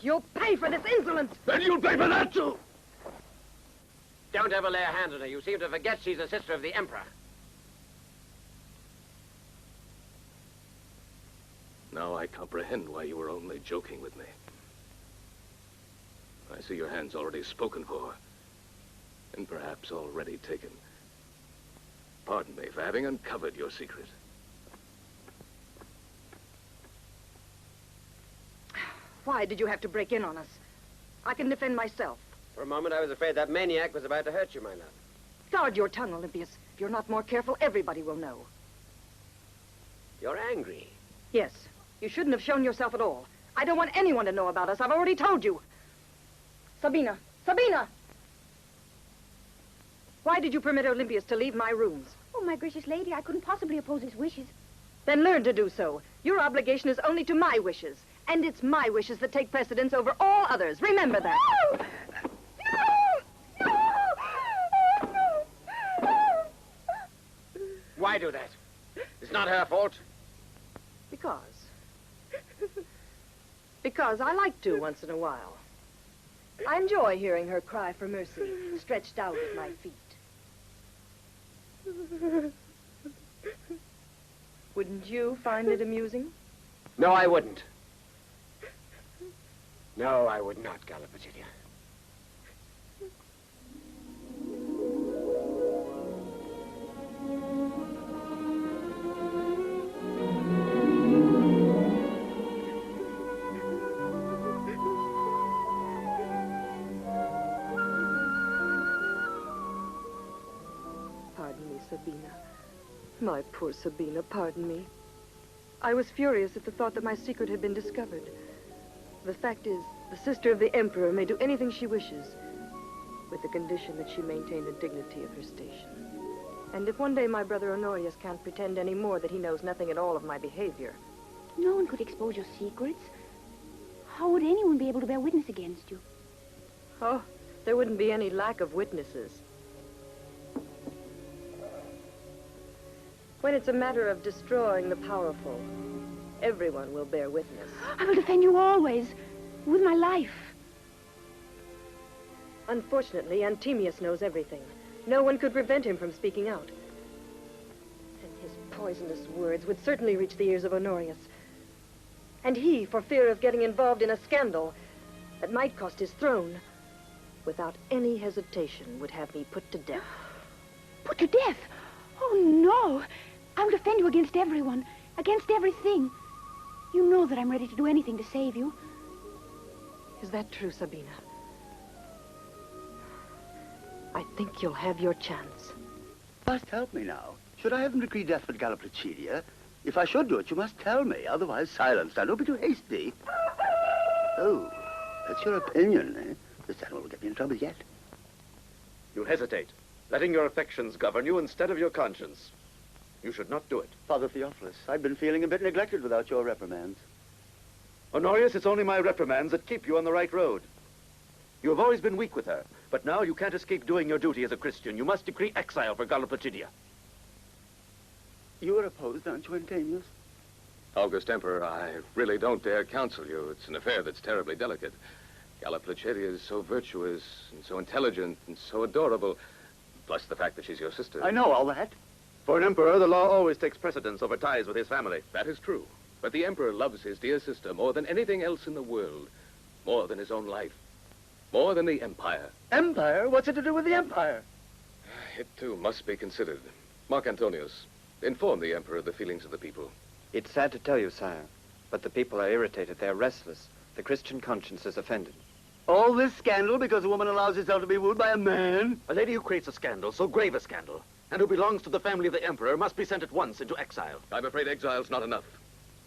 You'll pay for this insolence! Then you'll pay for that, too! Don't ever lay a hand on her. You seem to forget she's a sister of the Emperor. Now I comprehend why you were only joking with me. I see your hand's already spoken for. And perhaps already taken. Pardon me for having uncovered your secret. Why did you have to break in on us? I can defend myself. For a moment, I was afraid that maniac was about to hurt you, my love. Guard your tongue, Olympius. If you're not more careful, everybody will know. You're angry. Yes. You shouldn't have shown yourself at all. I don't want anyone to know about us. I've already told you. Sabina! Sabina! Why did you permit Olympius to leave my rooms? Oh, my gracious lady, I couldn't possibly oppose his wishes. Then learn to do so. Your obligation is only to my wishes. And it's my wishes that take precedence over all others. Remember that. Why do that? It's not her fault. Because I like to once in a while. I enjoy hearing her cry for mercy, stretched out at my feet. Wouldn't you find it amusing? No, I wouldn't. No, I would not, Galaplatidia. Sabina. My poor Sabina, pardon me. I was furious at the thought that my secret had been discovered. The fact is, the sister of the Emperor may do anything she wishes, with the condition that she maintain the dignity of her station. And if one day my brother Honorius can't pretend any more that he knows nothing at all of my behavior. No one could expose your secrets. How would anyone be able to bear witness against you? Oh, there wouldn't be any lack of witnesses. When it's a matter of destroying the powerful, everyone will bear witness. I will defend you always, with my life. Unfortunately, Antemius knows everything. No one could prevent him from speaking out. And his poisonous words would certainly reach the ears of Honorius. And he, for fear of getting involved in a scandal that might cost his throne, without any hesitation would have me put to death. Put to death? Oh, no. I will defend you against everyone, against everything. You know that I'm ready to do anything to save you. Is that true, Sabina? I think you'll have your chance. Must help me now. Should I have him decree death for Galaplatidia? If I should do it, you must tell me. Otherwise, silence. Now, don't be too hasty. Oh, that's your opinion, eh? This animal will get me in trouble yet. You hesitate, letting your affections govern you instead of your conscience. You should not do it. Father Theophilus, I've been feeling a bit neglected without your reprimands. Honorius, it's only my reprimands that keep you on the right road. You have always been weak with her, but now you can't escape doing your duty as a Christian. You must decree exile for Galaplatidia. You are opposed, aren't you, Antemius? August Emperor, I really don't dare counsel you. It's an affair that's terribly delicate. Galaplatidia is so virtuous and so intelligent and so adorable, plus the fact that she's your sister. I know all that. For an emperor, the law always takes precedence over ties with his family. That is true. But the emperor loves his dear sister more than anything else in the world. More than his own life. More than the empire. Empire? What's it to do with the empire? It, too, must be considered. Mark Antonius, inform the emperor of the feelings of the people. It's sad to tell you, sire, but the people are irritated. They're restless. The Christian conscience is offended. All this scandal because a woman allows herself to be wooed by a man? A lady who creates a scandal, so grave a scandal, and who belongs to the family of the emperor, must be sent at once into exile. I'm afraid exile's not enough.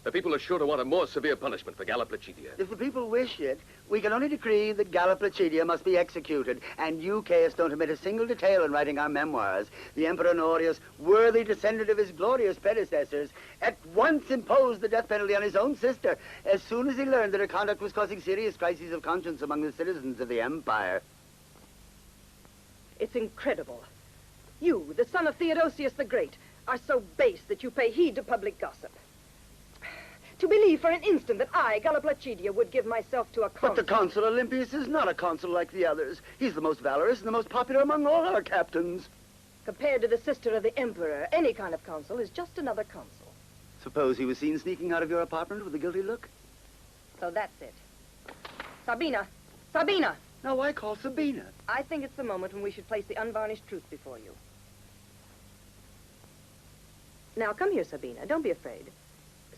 The people are sure to want a more severe punishment for Galaplatidia. If the people wish it, we can only decree that Galaplatidia must be executed, and you, Caius, don't omit a single detail in writing our memoirs. The Emperor Honorius, worthy descendant of his glorious predecessors, at once imposed the death penalty on his own sister, as soon as he learned that her conduct was causing serious crises of conscience among the citizens of the Empire. It's incredible. You, the son of Theodosius the Great, are so base that you pay heed to public gossip. To believe for an instant that I, Galaplatidia, would give myself to a consul. But the consul Olympius is not a consul like the others. He's the most valorous and the most popular among all our captains. Compared to the sister of the Emperor, any kind of consul is just another consul. Suppose he was seen sneaking out of your apartment with a guilty look? So that's it. Sabina! Sabina! Now, why call Sabina? I think it's the moment when we should place the unvarnished truth before you. Now, come here, Sabina. Don't be afraid.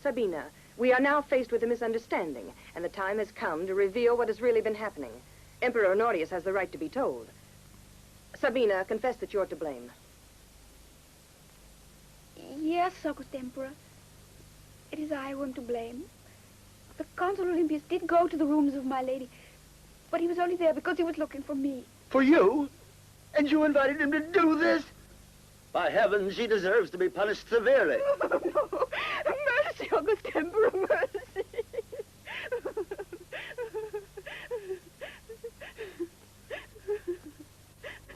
Sabina, we are now faced with a misunderstanding, and the time has come to reveal what has really been happening. Emperor Honorius has the right to be told. Sabina, confess that you're to blame. Yes, August Emperor. It is I who am to blame. The Consul Olympius did go to the rooms of my lady, but he was only there because he was looking for me. For you? And you invited him to do this? By heavens, she deserves to be punished severely. No. Mercy, August Emperor, mercy.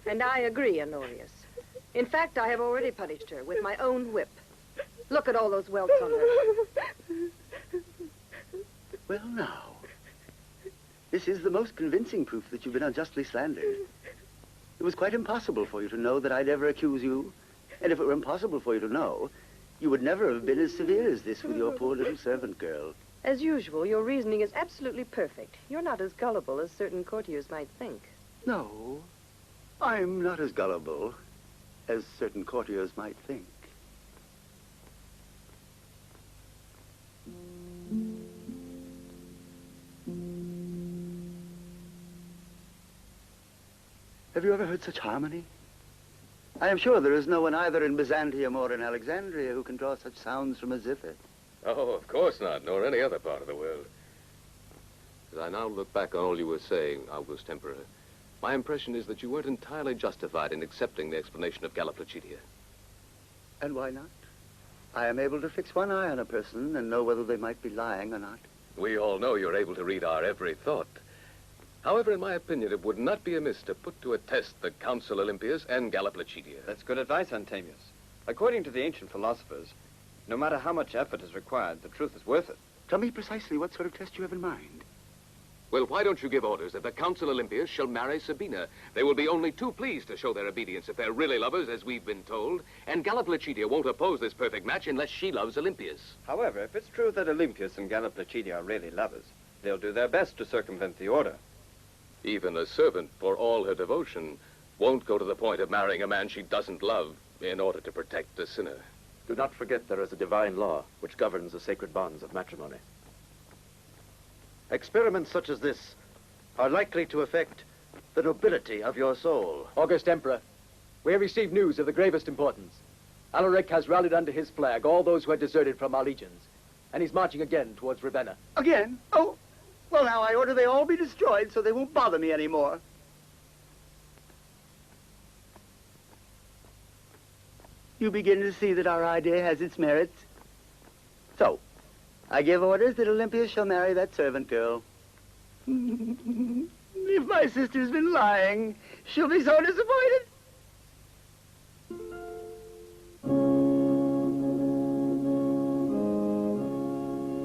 And I agree, Honorius. In fact, I have already punished her with my own whip. Look at all those welts on her. Well, now, this is the most convincing proof that you've been unjustly slandered. It was quite impossible for you to know that I'd ever accuse you. And if it were impossible for you to know, you would never have been as severe as this with your poor little servant girl. As usual, your reasoning is absolutely perfect. You're not as gullible as certain courtiers might think. No, I'm not as gullible as certain courtiers might think. Have you ever heard such harmony? I am sure there is no one either in Byzantium or in Alexandria who can draw such sounds from a zither. Oh, of course not, nor any other part of the world. As I now look back on all you were saying, August Emperor, my impression is that you weren't entirely justified in accepting the explanation of Galla Placidia. And why not? I am able to fix one eye on a person and know whether they might be lying or not. We all know you're able to read our every thought. However, in my opinion, it would not be amiss to put to a test the Consul Olympius and Galla Placidia. That's good advice, Antamius. According to the ancient philosophers, no matter how much effort is required, the truth is worth it. Tell me precisely what sort of test you have in mind. Well, why don't you give orders that the Consul Olympius shall marry Sabina? They will be only too pleased to show their obedience if they're really lovers, as we've been told. And Galla Placidia won't oppose this perfect match unless she loves Olympius. However, if it's true that Olympius and Galla Placidia are really lovers, they'll do their best to circumvent the order. Even a servant, for all her devotion, won't go to the point of marrying a man she doesn't love in order to protect the sinner. Do not forget there is a divine law which governs the sacred bonds of matrimony. Experiments such as this are likely to affect the nobility of your soul. August Emperor, we have received news of the gravest importance. Alaric has rallied under his flag all those who had deserted from our legions, and he's marching again towards Ravenna. Again? Oh, well, now I order they all be destroyed so they won't bother me anymore. You begin to see that our idea has its merits. So, I give orders that Olympius shall marry that servant girl. If my sister's been lying, she'll be so disappointed.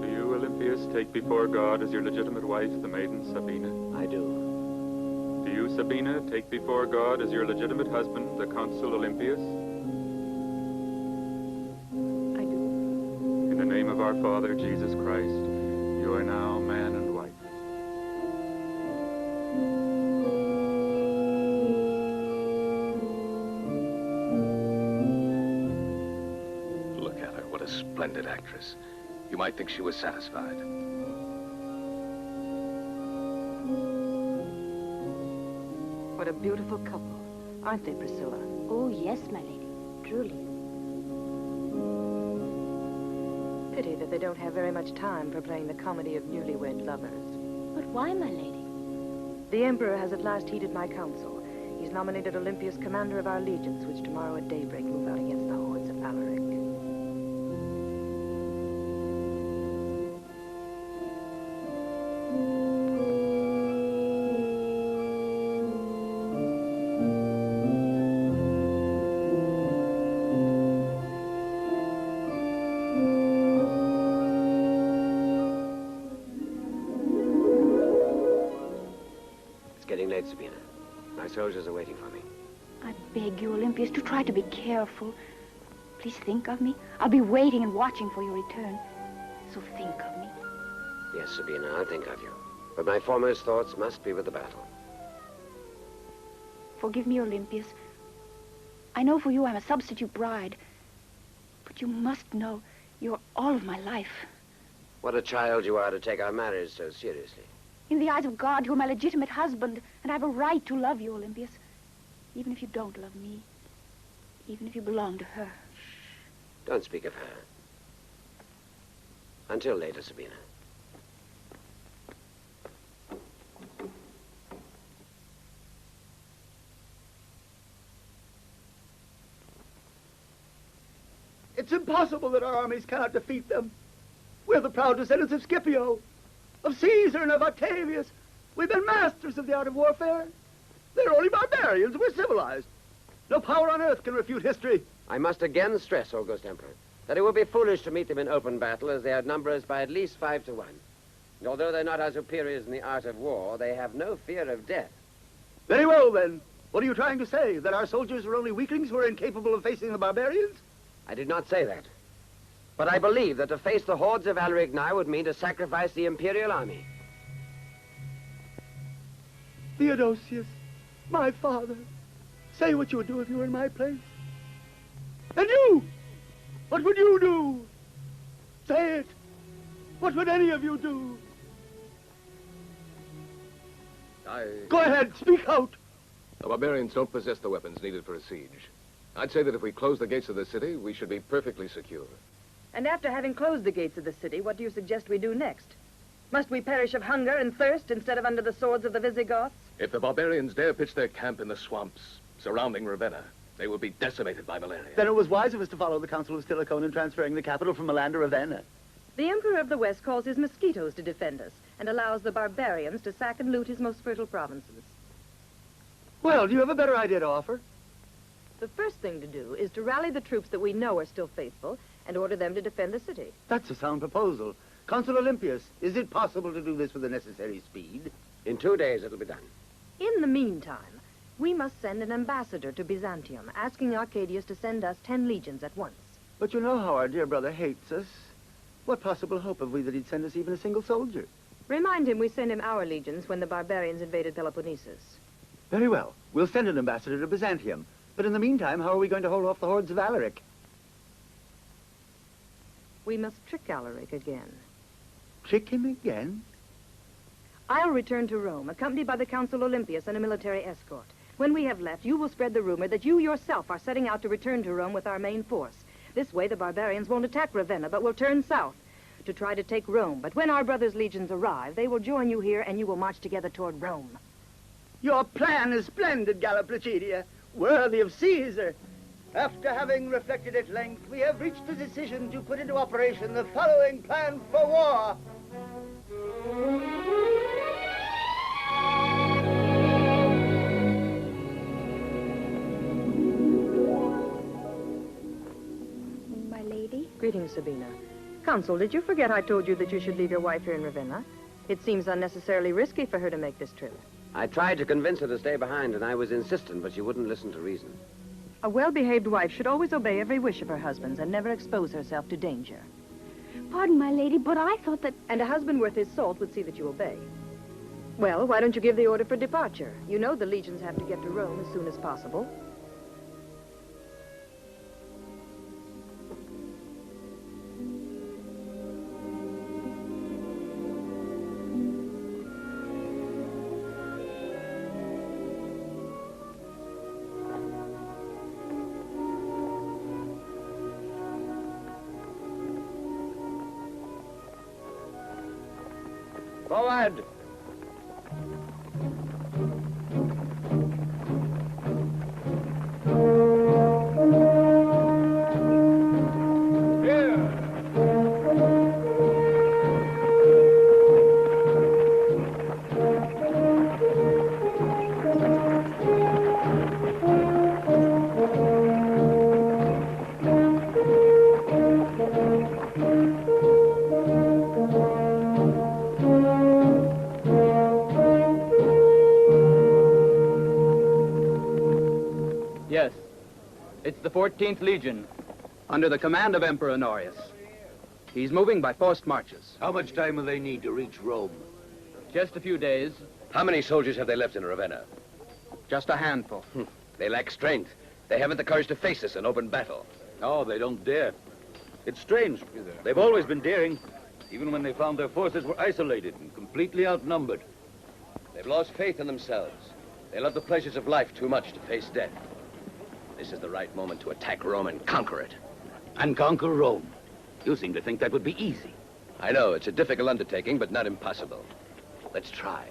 Do you, Olympius, take before God as your legitimate wife the maiden Sabina? I do. Do you, Sabina, take before God as your legitimate husband the Consul Olympius? In the name of our Father, Jesus Christ, you are now man and wife. Look at her, what a splendid actress. You might think she was satisfied. What a beautiful couple, aren't they, Priscilla? Oh, yes, my lady. Truly. Pity that they don't have very much time for playing the comedy of newlywed lovers. But why, my lady? The Emperor has at last heeded my counsel. He's nominated Olympius commander of our legions, which tomorrow at daybreak move out against the hordes of Alaric. Sabina. My soldiers are waiting for me. I beg you, Olympius, to try to be careful. Please think of me. I'll be waiting and watching for your return. So think of me. Yes, Sabina, I'll think of you. But my foremost thoughts must be with the battle. Forgive me, Olympius. I know for you I'm a substitute bride. But you must know you're all of my life. What a child you are to take our marriage so seriously. In the eyes of God, you're my legitimate husband, and I have a right to love you, Olympius. Even if you don't love me. Even if you belong to her. Don't speak of her. Until later, Sabina. It's impossible that our armies cannot defeat them. We're the proud descendants of Scipio, of Caesar, and of Octavius. We've been masters of the art of warfare. They're only barbarians. We're civilized. No power on earth can refute history. I must again stress, August Emperor, that it would be foolish to meet them in open battle, as they outnumber us by at least 5 to 1. And although they're not our superiors in the art of war, they have no fear of death. Very well, then. What are you trying to say? That our soldiers are only weaklings who are incapable of facing the barbarians? I did not say that. But I believe that to face the hordes of Alaric now would mean to sacrifice the Imperial army. Theodosius, my father, say what you would do if you were in my place. And you! What would you do? Say it. What would any of you do? Go ahead, speak out. The barbarians don't possess the weapons needed for a siege. I'd say that if we close the gates of the city, we should be perfectly secure. And after having closed the gates of the city, what do you suggest we do next? Must we perish of hunger and thirst instead of under the swords of the Visigoths? If the barbarians dare pitch their camp in the swamps surrounding Ravenna, they will be decimated by malaria. Then it was wise of us to follow the Council of Stilichon in transferring the capital from Milan to Ravenna. The Emperor of the West calls his mosquitoes to defend us and allows the barbarians to sack and loot his most fertile provinces. Well, do you have a better idea to offer? The first thing to do is to rally the troops that we know are still faithful and order them to defend the city. That's a sound proposal. Consul Olympius, is it possible to do this with the necessary speed? In 2 days, it'll be done. In the meantime, we must send an ambassador to Byzantium, asking Arcadius to send us 10 legions at once. But you know how our dear brother hates us. What possible hope have we that he'd send us even a single soldier? Remind him we sent him our legions when the barbarians invaded Peloponnesus. Very well. We'll send an ambassador to Byzantium. But in the meantime, how are we going to hold off the hordes of Alaric? We must trick Alaric again. Trick him again? I'll return to Rome, accompanied by the Consul Olympius and a military escort. When we have left, you will spread the rumor that you yourself are setting out to return to Rome with our main force. This way, the barbarians won't attack Ravenna, but will turn south to try to take Rome. But when our brothers' legions arrive, they will join you here, and you will march together toward Rome. Your plan is splendid, Galla Placidia. Worthy of Caesar. After having reflected at length, we have reached the decision to put into operation the following plan for war. My lady? Greetings, Sabina. Consul, did you forget I told you that you should leave your wife here in Ravenna? It seems unnecessarily risky for her to make this trip. I tried to convince her to stay behind, and I was insistent, but she wouldn't listen to reason. A well-behaved wife should always obey every wish of her husband's and never expose herself to danger. Pardon, my lady, but I thought that... And a husband worth his salt would see that you obey. Well, why don't you give the order for departure? You know the legions have to get to Rome as soon as possible. Forward! Yes. It's the 14th Legion, under the command of Emperor Honorius. He's moving by forced marches. How much time will they need to reach Rome? Just a few days. How many soldiers have they left in Ravenna? Just a handful. They lack strength. They haven't the courage to face us in open battle. No, they don't dare. It's strange. They've always been daring, even when they found their forces were isolated and completely outnumbered. They've lost faith in themselves. They love the pleasures of life too much to face death. This is the right moment to attack Rome and conquer it. And conquer Rome. You seem to think that would be easy. I know, it's a difficult undertaking, but not impossible. Let's try.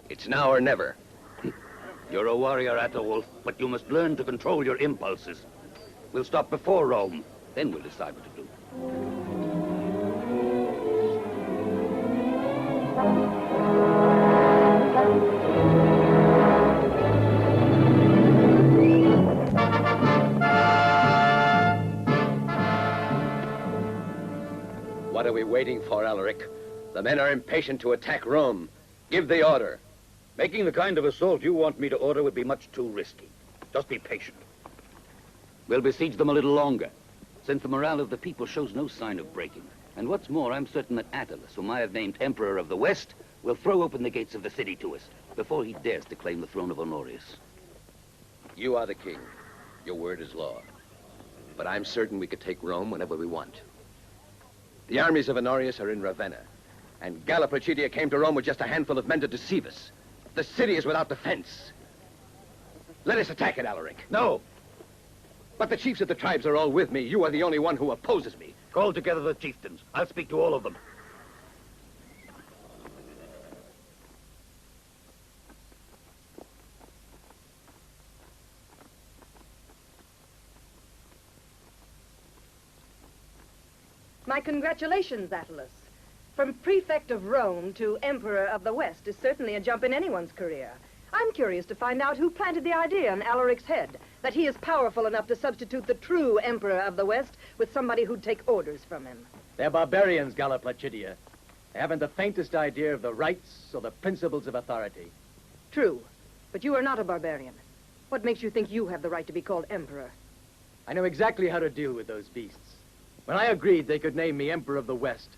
It's now or never. You're a warrior, Athelwulf, but you must learn to control your impulses. We'll stop before Rome, then we'll decide what to do. What are we waiting for, Alaric? The men are impatient to attack Rome. Give the order. Making the kind of assault you want me to order would be much too risky. Just be patient. We'll besiege them a little longer, since the morale of the people shows no sign of breaking. And what's more, I'm certain that Attalus, whom I have named Emperor of the West, will throw open the gates of the city to us before he dares to claim the throne of Honorius. You are the king. Your word is law. But I'm certain we could take Rome whenever we want. The armies of Honorius are in Ravenna, and Galla Placidia came to Rome with just a handful of men to deceive us. The city is without defense. Let us attack it, Alaric. No! But the chiefs of the tribes are all with me. You are the only one who opposes me. Call together the chieftains. I'll speak to all of them. My congratulations, Attalus. From prefect of Rome to emperor of the West is certainly a jump in anyone's career. I'm curious to find out who planted the idea in Alaric's head that he is powerful enough to substitute the true emperor of the West with somebody who'd take orders from him. They're barbarians, Galla Placidia. They haven't the faintest idea of the rights or the principles of authority. True, but you are not a barbarian. What makes you think you have the right to be called emperor? I know exactly how to deal with those beasts. When I agreed they could name me Emperor of the West,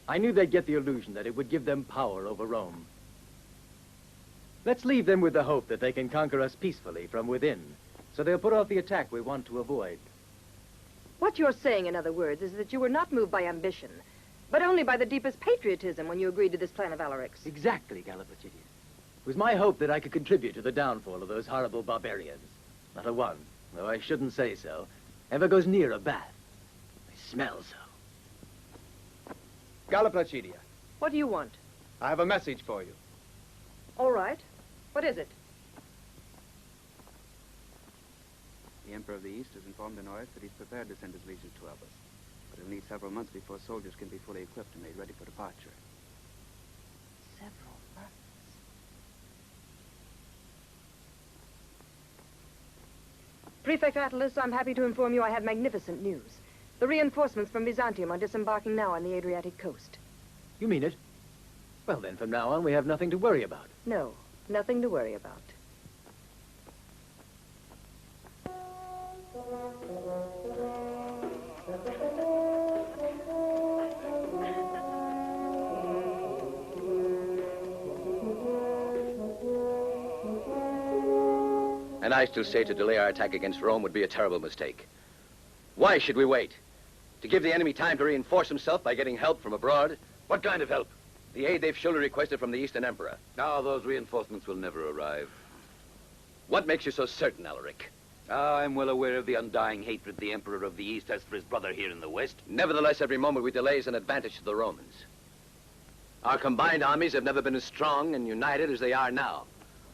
I knew they'd get the illusion that it would give them power over Rome. Let's leave them with the hope that they can conquer us peacefully from within, so they'll put off the attack we want to avoid. What you're saying, in other words, is that you were not moved by ambition, but only by the deepest patriotism when you agreed to this plan of Alaric's. Exactly, Galla Placidia. It was my hope that I could contribute to the downfall of those horrible barbarians. Not a one, though I shouldn't say so, ever goes near a bath. They smell so. Galla Placidia, What do you want? I have a message for you. All right. What is it? The Emperor of the East has informed Honorius that he's prepared to send his legions to help us. But he'll need several months before soldiers can be fully equipped and made ready for departure. Several months. Prefect Attalus, I'm happy to inform you I have magnificent news. The reinforcements from Byzantium are disembarking now on the Adriatic coast. You mean it? Well, then, from now on, we have nothing to worry about. No, nothing to worry about. And I still say to delay our attack against Rome would be a terrible mistake. Why should we wait? To give the enemy time to reinforce himself by getting help from abroad? What kind of help? The aid they've surely requested from the Eastern Emperor. No, those reinforcements will never arrive. What makes you so certain, Alaric? I'm well aware of the undying hatred the Emperor of the East has for his brother here in the West. Nevertheless, every moment we delay is an advantage to the Romans. Our combined armies have never been as strong and united as they are now.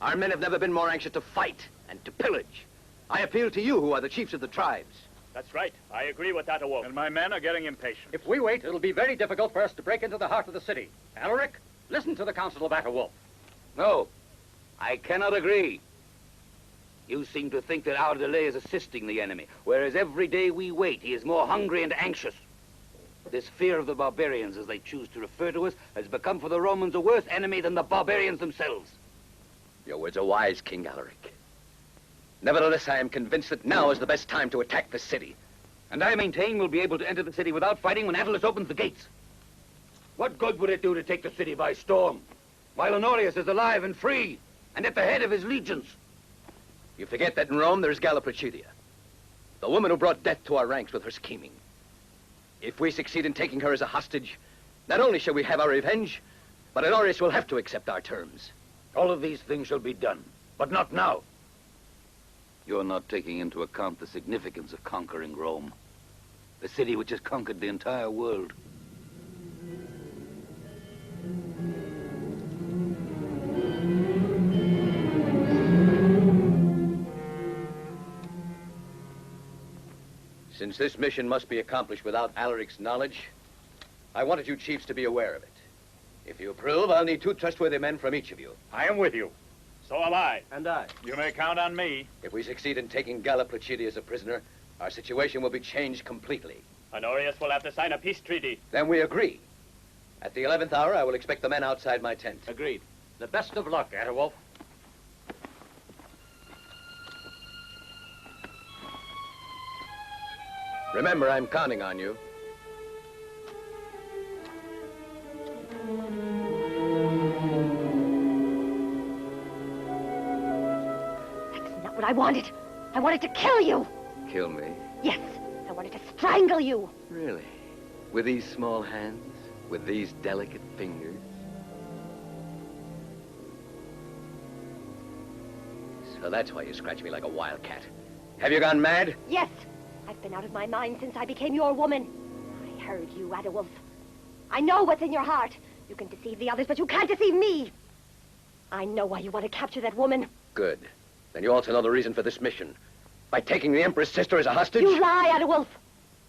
Our men have never been more anxious to fight and to pillage. I appeal to you, who are the chiefs of the tribes. That's right. I agree with that, Wolf. And my men are getting impatient. If we wait, it'll be very difficult for us to break into the heart of the city. Alaric, listen to the counsel of Athelwulf. No, I cannot agree. You seem to think that our delay is assisting the enemy, whereas every day we wait, he is more hungry and anxious. This fear of the barbarians, as they choose to refer to us, has become for the Romans a worse enemy than the barbarians themselves. Your words are wise, King Alaric. Nevertheless, I am convinced that now is the best time to attack the city. And I maintain we'll be able to enter the city without fighting when Attalus opens the gates. What good would it do to take the city by storm, while Honorius is alive and free, and at the head of his legions? You forget that in Rome there's Galla Placidia, the woman who brought death to our ranks with her scheming. If we succeed in taking her as a hostage, not only shall we have our revenge, but Honorius will have to accept our terms. All of these things shall be done, but not now. You're not taking into account the significance of conquering Rome, the city which has conquered the entire world. Since this mission must be accomplished without Alaric's knowledge, I wanted you chiefs to be aware of it. If you approve, I'll need 2 trustworthy men from each of you. I am with you. So am I. And I. You may count on me. If we succeed in taking Galla Placidia as a prisoner, our situation will be changed completely. Honorius will have to sign a peace treaty. Then we agree. At the 11th hour, I will expect the men outside my tent. Agreed. The best of luck, Atawolf. Remember, I'm counting on you. That's not what I wanted. I wanted to kill you. Kill me? Yes, I wanted to strangle you. Really? With these small hands? With these delicate fingers? So that's why you scratch me like a wildcat. Have you gone mad? Yes, I've been out of my mind since I became your woman. I heard you, Atawolf. I know what's in your heart. You can deceive the others, but you can't deceive me. I know why you want to capture that woman. Good. Then you also know the reason for this mission. By taking the Emperor's sister as a hostage? You lie, Atawolf.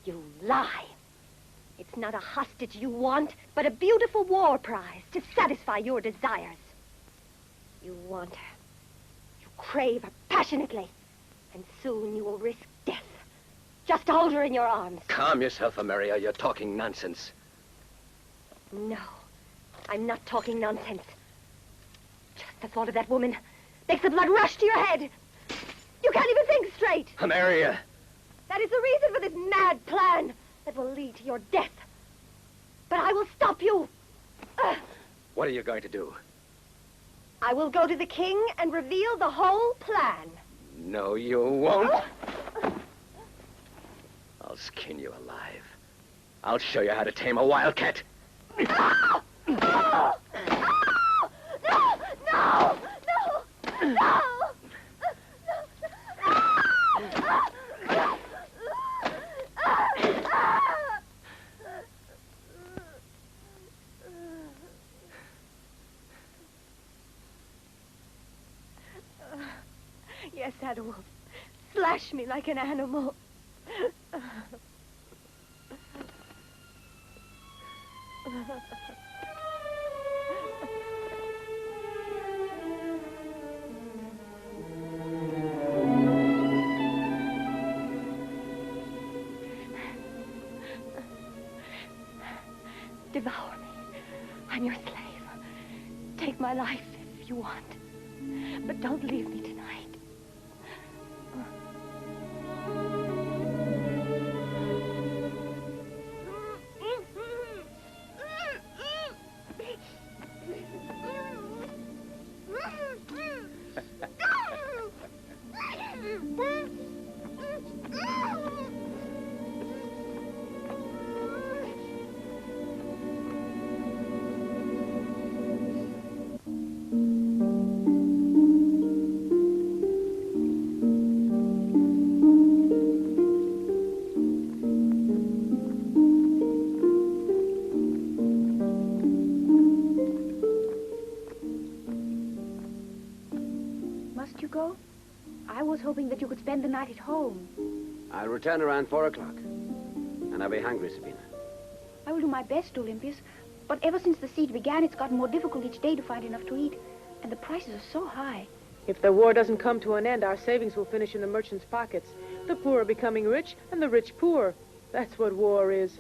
You lie. It's not a hostage you want, but a beautiful war prize to satisfy your desires. You want her. You crave her passionately. And soon you will risk death. Just to hold her in your arms. Calm yourself, Ameria. You're talking nonsense. No, I'm not talking nonsense. Just the thought of that woman makes the blood rush to your head. You can't even think straight. Ameria. That is the reason for this mad plan that will lead to your death. But I will stop you. What are you going to do? I will go to the king and reveal the whole plan. No, you won't. I'll skin you alive. I'll show you how to tame a wildcat. No! No! No! No! No! Yes, Atawolf. Slash me like an animal. Devour me. I'm your slave. Take my life if you want. But don't leave me tonight. Hoping that you could spend the night at home. I'll return around 4 o'clock. And I'll be hungry, Sabina. I will do my best, Olympius. But ever since the siege began, it's gotten more difficult each day to find enough to eat. And the prices are so high. If the war doesn't come to an end, our savings will finish in the merchants' pockets. The poor are becoming rich, and the rich poor. That's what war is.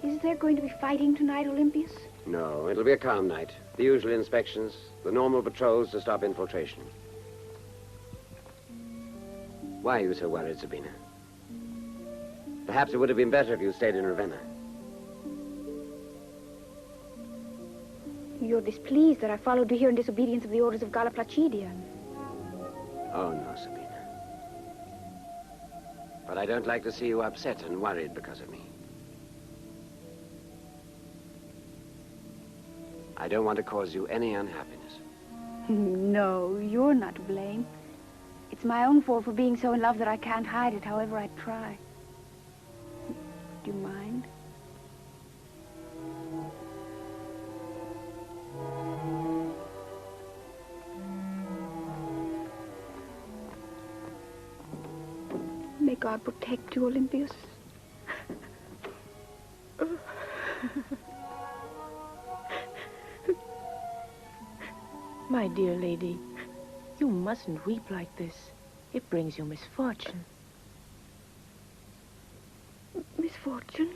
Is there going to be fighting tonight, Olympius? No, it'll be a calm night. The usual inspections, the normal patrols to stop infiltration. Why are you so worried, Sabina? Perhaps it would have been better if you stayed in Ravenna. You're displeased that I followed you here in disobedience of the orders of Galla Placidia. Oh, no, Sabina. But I don't like to see you upset and worried because of me. I don't want to cause you any unhappiness. No, you're not to blame. It's my own fault for being so in love that I can't hide it, however I try. Do you mind? May God protect you, Olympius. My dear lady, you mustn't weep like this. It brings you misfortune. Misfortune?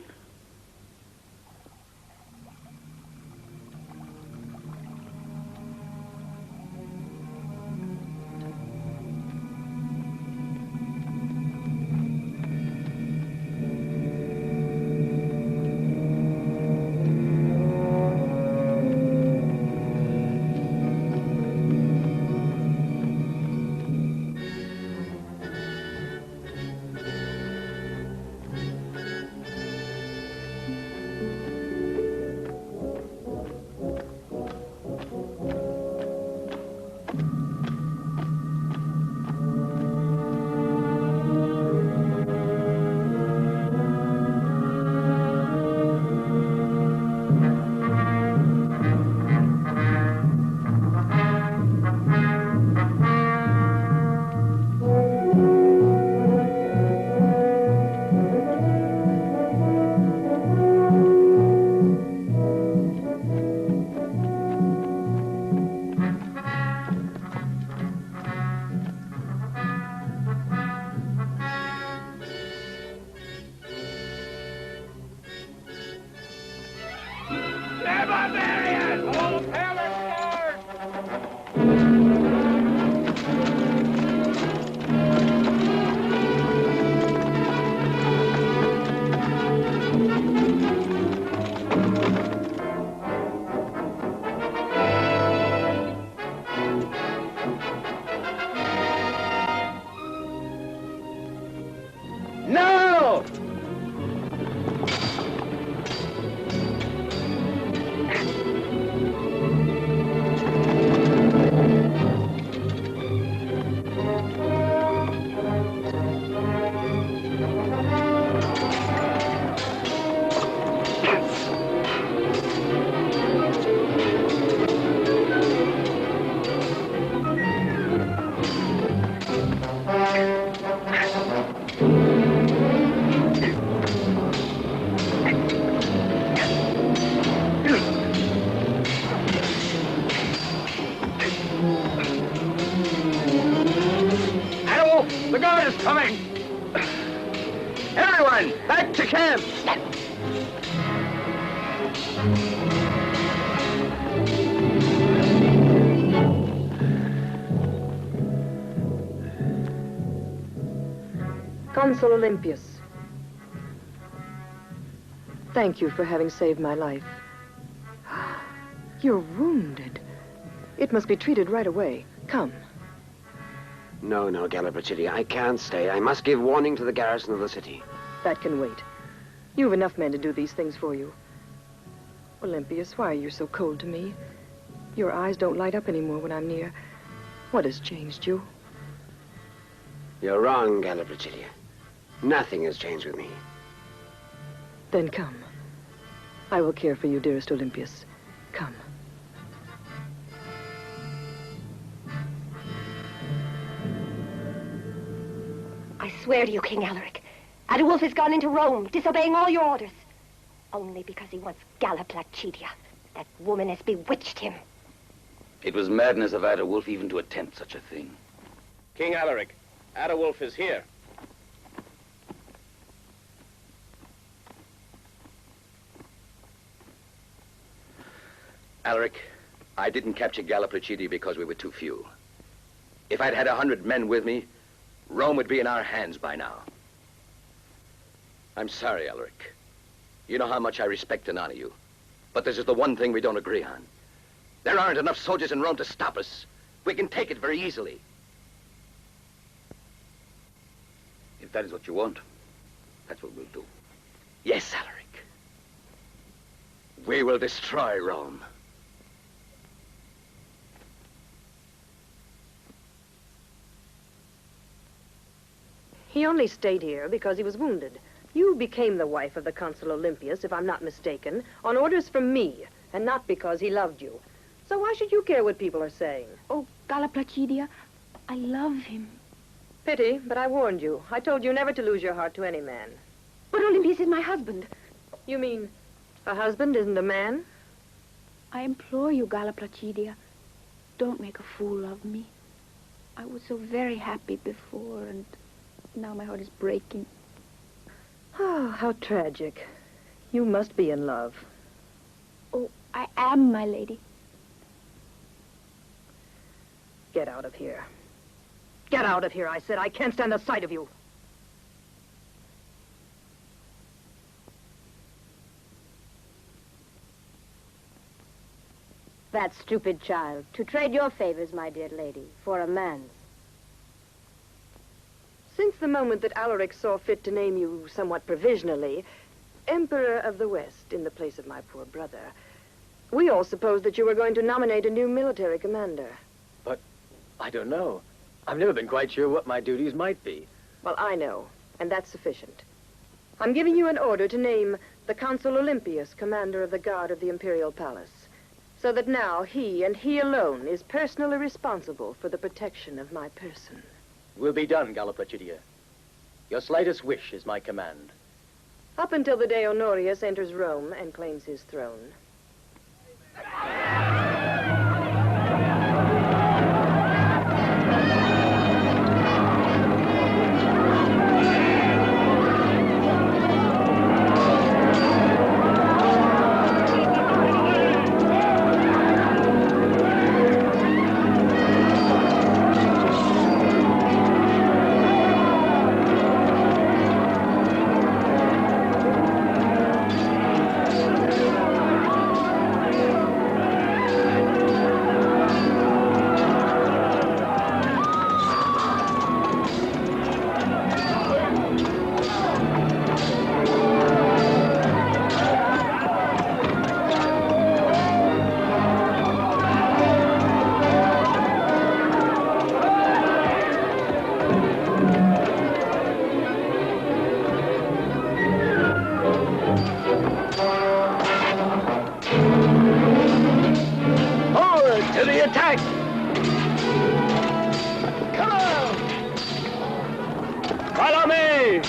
They're barbarians! All pillars No! The guard is coming! Everyone, back to camp! Consul Olympius, thank you for having saved my life. You're wounded. It must be treated right away. Come. No, Galla Placidia, I can't stay. I must give warning to the garrison of the city. That can wait. You have enough men to do these things for you. Olympius, why are you so cold to me? Your eyes don't light up anymore when I'm near. What has changed you? You're wrong, Galla Placidia. Nothing has changed with me. Then come. I will care for you, dearest Olympius. Come. I swear to you, King Alaric, Adewulf has gone into Rome, disobeying all your orders. Only because he wants Galla Placidia. That woman has bewitched him. It was madness of Adewulf even to attempt such a thing. King Alaric, Adewulf is here. Alaric, I didn't capture Galla Placidia because we were too few. If I'd had 100 men with me, Rome would be in our hands by now. I'm sorry, Alaric. You know how much I respect and honor you. But this is the one thing we don't agree on. There aren't enough soldiers in Rome to stop us. We can take it very easily. If that is what you want, that's what we'll do. Yes, Alaric. We will destroy Rome. He only stayed here because he was wounded. You became the wife of the Consul Olympius, if I'm not mistaken, on orders from me, and not because he loved you. So why should you care what people are saying? Oh, Galla Placidia, I love him. Pity, but I warned you. I told you never to lose your heart to any man. But Olympius is my husband. You mean a husband isn't a man? I implore you, Galla Placidia, don't make a fool of me. I was so very happy before, and now my heart is breaking. Oh, how tragic. You must be in love. Oh, I am, my lady. Get out of here. Get out of here, I said. I can't stand the sight of you. That stupid child. To trade your favors, my dear lady, for a man's. Since the moment that Alaric saw fit to name you somewhat provisionally Emperor of the West in the place of my poor brother, we all supposed that you were going to nominate a new military commander. But I don't know. I've never been quite sure what my duties might be. Well, I know, and that's sufficient. I'm giving you an order to name the Consul Olympius commander of the guard of the Imperial Palace, so that now he, and he alone, is personally responsible for the protection of my person. Will be done, Galla Placidia. Your slightest wish is my command. Up until the day Honorius enters Rome and claims his throne. To the attack! Come on! Follow me!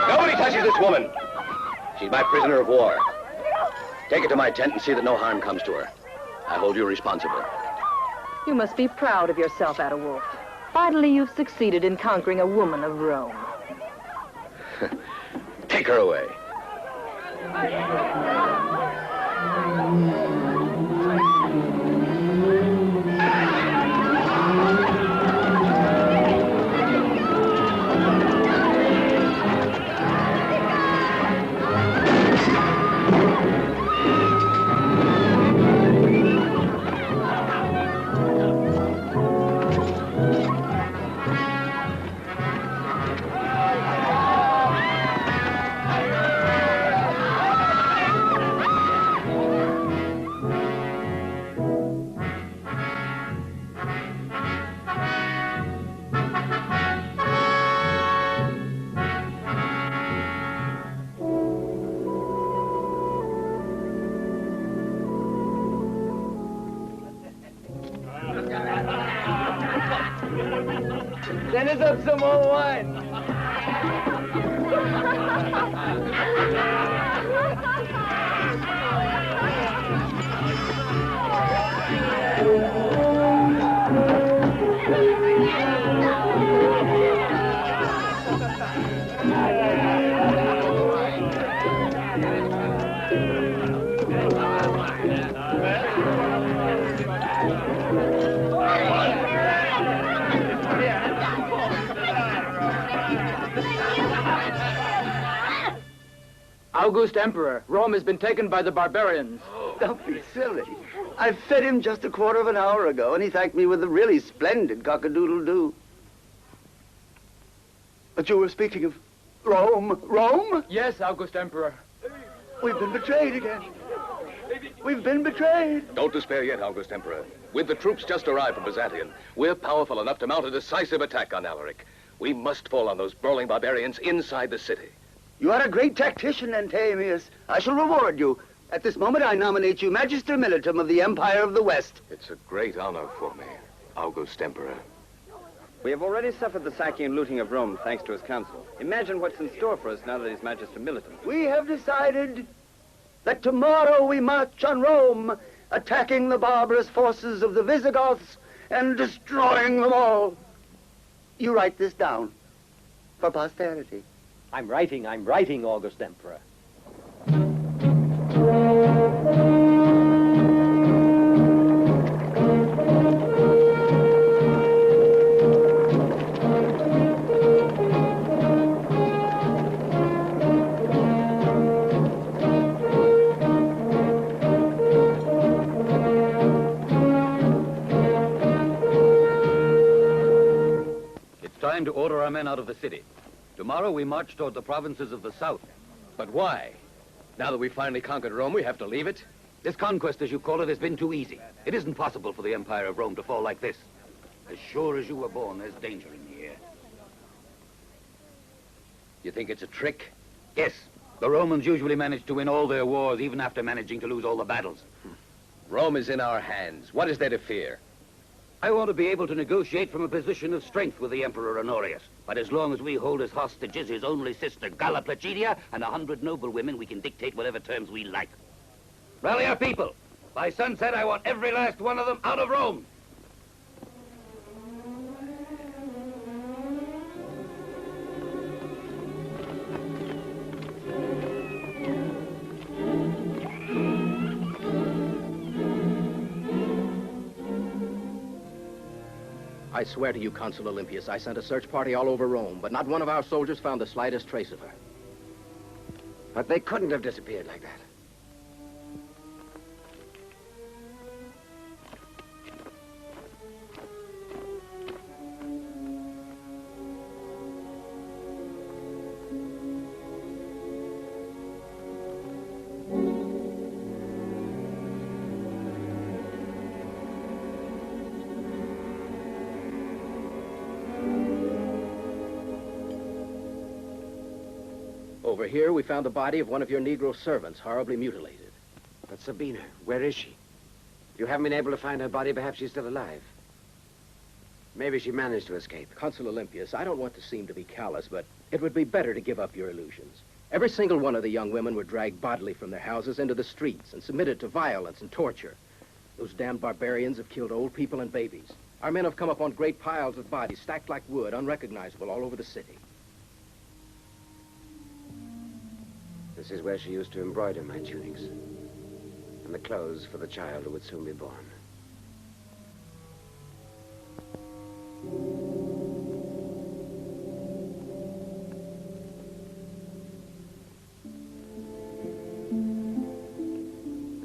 Nobody touches this woman. She's my prisoner of war. Take her to my tent and see that no harm comes to her. I hold you responsible. You must be proud of yourself, Adewolf. Finally, you've succeeded in conquering a woman of Rome. Take her away. Send us up some more wine. August Emperor, Rome has been taken by the barbarians. Don't be silly. I fed him just a quarter of an hour ago, and he thanked me with a really splendid cock-a-doodle-doo. But you were speaking of Rome. Rome? Yes, August Emperor. We've been betrayed again. We've been betrayed. Don't despair yet, August Emperor. With the troops just arrived from Byzantium, we're powerful enough to mount a decisive attack on Alaric. We must fall on those brawling barbarians inside the city. You are a great tactician, Antamius. I shall reward you. At this moment, I nominate you Magister Militum of the Empire of the West. It's a great honor for me, August Emperor. We have already suffered the sacking and looting of Rome thanks to his council. Imagine what's in store for us now that he's Magister Militum. We have decided that tomorrow we march on Rome, attacking the barbarous forces of the Visigoths and destroying them all. You write this down for posterity. I'm writing, August Emperor. Time to order our men out of the city. Tomorrow we march toward the provinces of the south. But why? Now that we've finally conquered Rome, we have to leave it? This conquest, as you call it, has been too easy. It isn't possible for the Empire of Rome to fall like this. As sure as you were born, there's danger in the air. You think it's a trick? Yes. The Romans usually manage to win all their wars, even after managing to lose all the battles. Rome is in our hands. What is there to fear? I want to be able to negotiate from a position of strength with the Emperor Honorius. But as long as we hold as hostages his only sister, Galla Placidia, and 100 noble women, we can dictate whatever terms we like. Rally our people. By sunset, I want every last one of them out of Rome. I swear to you, Consul Olympius, I sent a search party all over Rome, but not one of our soldiers found the slightest trace of her. But they couldn't have disappeared like that. Over here, we found the body of one of your Negro servants, horribly mutilated. But Sabina, where is she? You haven't been able to find her body. Perhaps she's still alive. Maybe she managed to escape. Consul Olympius, I don't want to seem to be callous, but it would be better to give up your illusions. Every single one of the young women were dragged bodily from their houses into the streets and submitted to violence and torture. Those damned barbarians have killed old people and babies. Our men have come upon great piles of bodies stacked like wood, unrecognizable all over the city. This is where she used to embroider my tunics and the clothes for the child who would soon be born.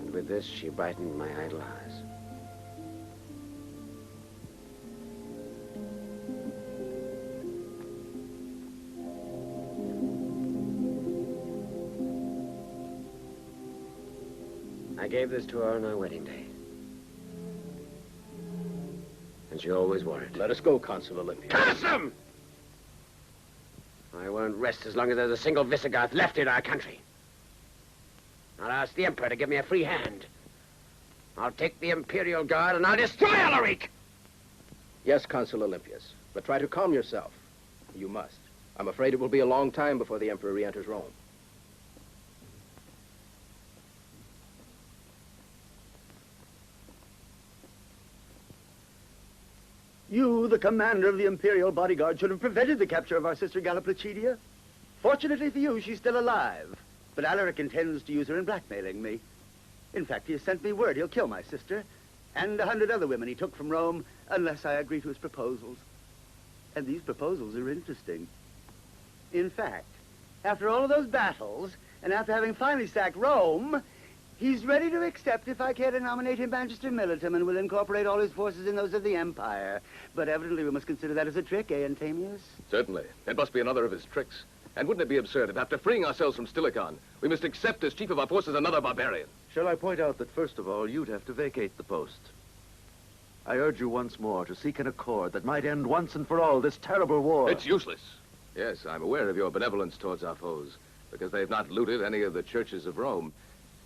And with this, she brightened my idle eyes. I gave this to her on our wedding day. And she always wore it. Let us go, Consul Olympius. Curse them! I won't rest as long as there's a single Visigoth left in our country. I'll ask the Emperor to give me a free hand. I'll take the Imperial Guard and I'll destroy Alaric! Yes, Consul Olympius, but try to calm yourself. You must. I'm afraid it will be a long time before the Emperor re-enters Rome. You, the commander of the Imperial bodyguard, should have prevented the capture of our sister Galla Placidia. Fortunately for you, she's still alive. But Alaric intends to use her in blackmailing me. In fact, he has sent me word he'll kill my sister and 100 other women he took from Rome unless I agree to his proposals. And these proposals are interesting. In fact, after all of those battles, And after having finally sacked Rome, he's ready to accept if I care to nominate him Magister Militum and will incorporate all his forces in those of the Empire. But evidently we must consider that as a trick, eh, Antamius? Certainly. It must be another of his tricks. And wouldn't it be absurd if after freeing ourselves from Stilicon, we must accept as chief of our forces another barbarian? Shall I point out that, first of all, you'd have to vacate the post? I urge you once more to seek an accord that might end once and for all this terrible war. It's useless. Yes, I'm aware of your benevolence towards our foes, because they've not looted any of the churches of Rome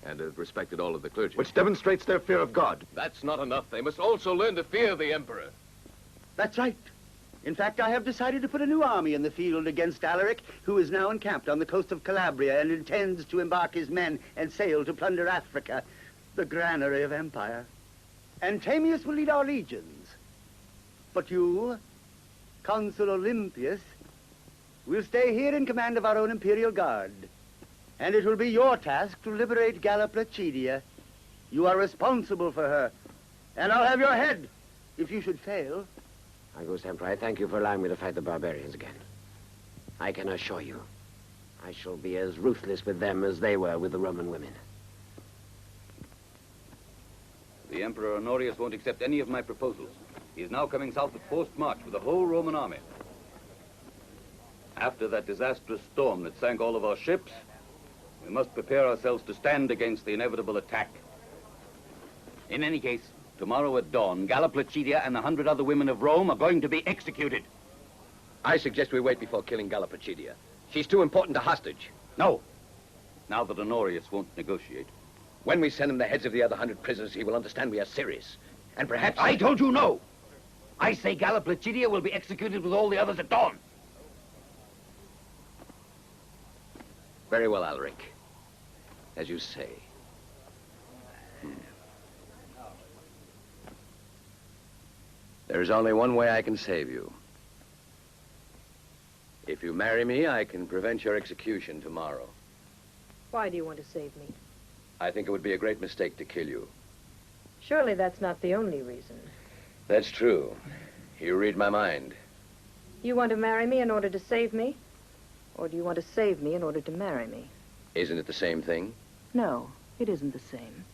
and have respected all of the clergy. Which demonstrates their fear of God. That's not enough. They must also learn to fear the Emperor. That's right. In fact, I have decided to put a new army in the field against Alaric, who is now encamped on the coast of Calabria and intends to embark his men and sail to plunder Africa, the granary of empire. Antamius will lead our legions. But you, Consul Olympius, will stay here in command of our own imperial guard. And it will be your task to liberate Galla Placidia. You are responsible for her. And I'll have your head if you should fail. August Emperor, I thank you for allowing me to fight the barbarians again. I can assure you, I shall be as ruthless with them as they were with the Roman women. The Emperor Honorius won't accept any of my proposals. He is now coming south at forced march with the whole Roman army. After that disastrous storm that sank all of our ships, we must prepare ourselves to stand against the inevitable attack. In any case, tomorrow at dawn, Galla Placidia and 100 other women of Rome are going to be executed. I suggest we wait before killing Galla Placidia. She's too important a hostage. No. Now that Honorius won't negotiate. When we send him the heads of the other 100 prisoners, he will understand we are serious. And perhaps... I told you no! I say Galla Placidia will be executed with all the others at dawn. Very well, Alaric. As you say. There's only one way I can save you. If you marry me, I can prevent your execution tomorrow. Why do you want to save me? I think it would be a great mistake to kill you. Surely that's not the only reason. That's true. You read my mind. You want to marry me in order to save me? Or do you want to save me in order to marry me? Isn't it the same thing? No, it isn't the same.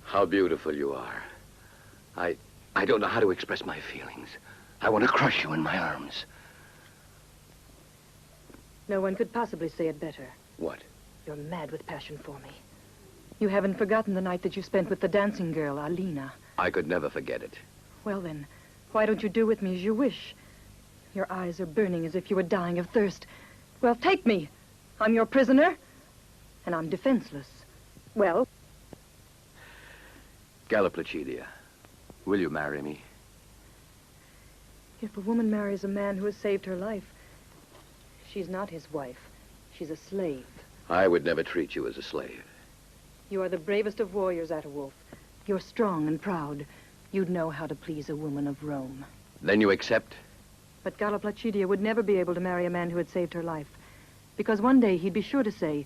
How beautiful you are. I don't know how to express my feelings. I want to crush you in my arms. No one could possibly say it better. What? You're mad with passion for me. You haven't forgotten the night that you spent with the dancing girl, Alina. I could never forget it. Well then, why don't you do with me as you wish? Your eyes are burning as if you were dying of thirst. Well, take me. I'm your prisoner, and I'm defenseless. Well? Galla Placidia, will you marry me? If a woman marries a man who has saved her life, she's not his wife. She's a slave. I would never treat you as a slave. You are the bravest of warriors, Atawulf. You're strong and proud. You'd know how to please a woman of Rome. Then you accept? But Galla Placidia would never be able to marry a man who had saved her life. Because one day he'd be sure to say,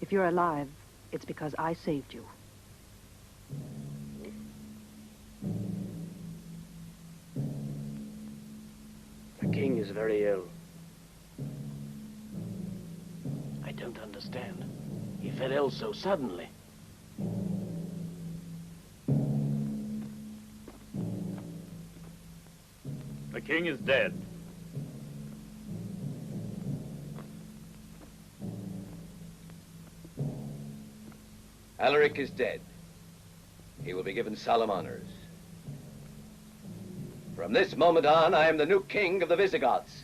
if you're alive, it's because I saved you. The king is very ill. I don't understand. He fell ill so suddenly. The king is dead. Alaric is dead. He will be given solemn honors. From this moment on, I am the new king of the Visigoths.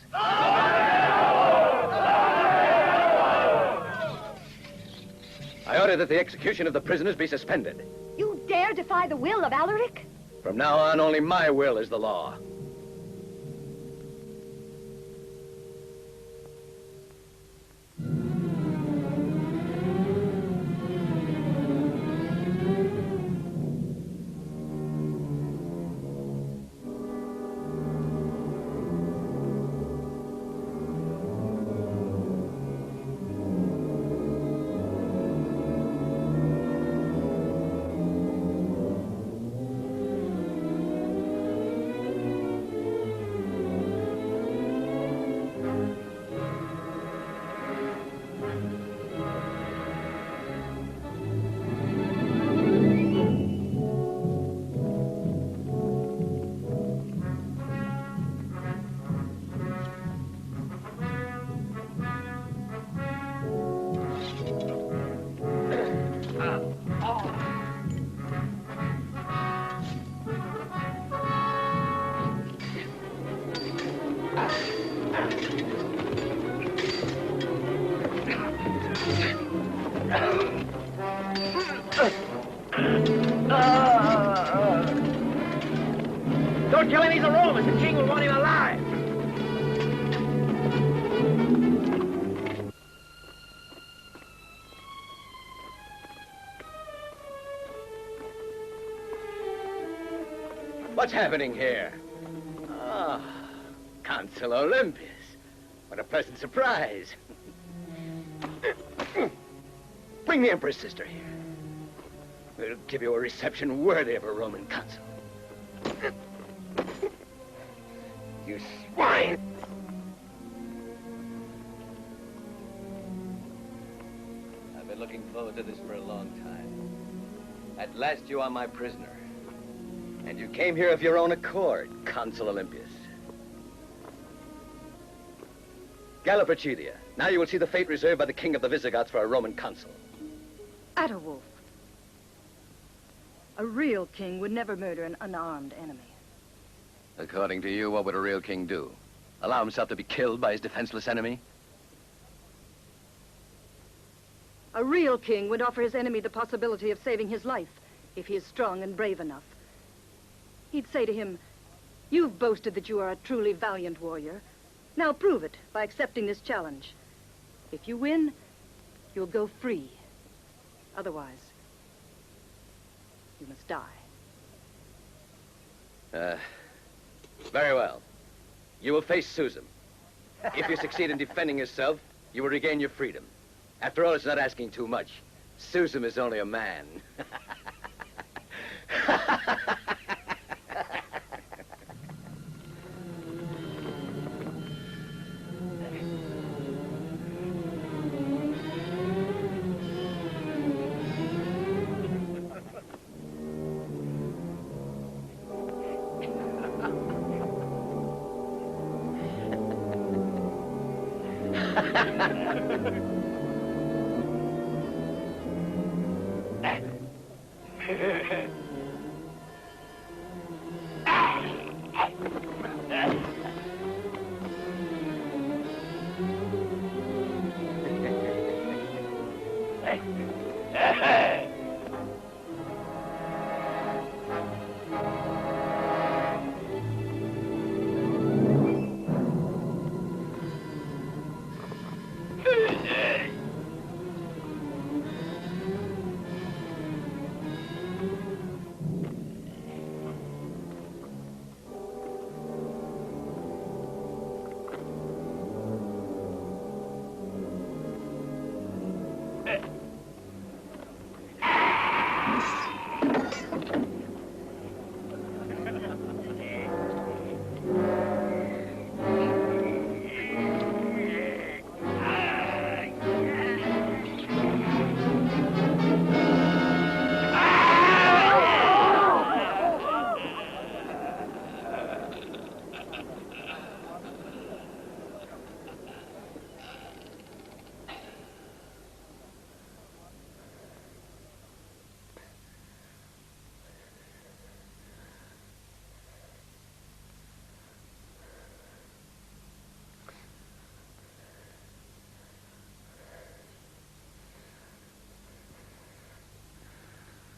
I order that the execution of the prisoners be suspended. You dare defy the will of Alaric? From now on, only my will is the law. Don't kill him, he's a Roman. The king will want him alive. What's happening here? Ah, Consul Olympus. What a pleasant surprise. Bring the Emperor's sister here. We'll give you a reception worthy of a Roman consul. You swine! I've been looking forward to this for a long time. At last you are my prisoner. And you came here of your own accord, Consul Olympius. Galla Placidia, now you will see the fate reserved by the king of the Visigoths for a Roman consul. Atawulf. A real king would never murder an unarmed enemy. According to you, what would a real king do? Allow himself to be killed by his defenseless enemy? A real king would offer his enemy the possibility of saving his life if he is strong and brave enough. He'd say to him, "You've boasted that you are a truly valiant warrior. Now prove it by accepting this challenge. If you win, you'll go free. Otherwise, you must die." Very well. You will face Susan. If you succeed in defending yourself, you will regain your freedom. After all, it's not asking too much. Susan is only a man.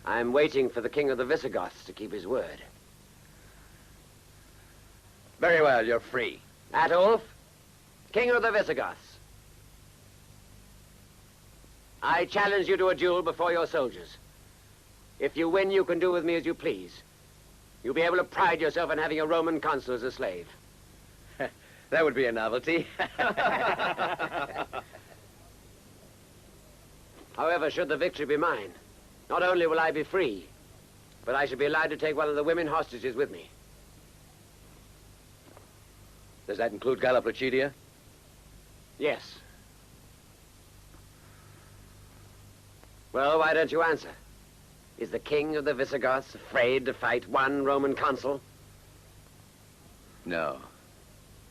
I'm waiting for the king of the Visigoths to keep his word. Very well, you're free. Atawulf, king of the Visigoths. I challenge you to a duel before your soldiers. If you win, you can do with me as you please. You'll be able to pride yourself in having a Roman consul as a slave. That would be a novelty. However, should the victory be mine, not only will I be free, but I shall be allowed to take one of the women hostages with me. Does that include Galla Placidia? Yes. Well, why don't you answer? Is the king of the Visigoths afraid to fight one Roman consul? No.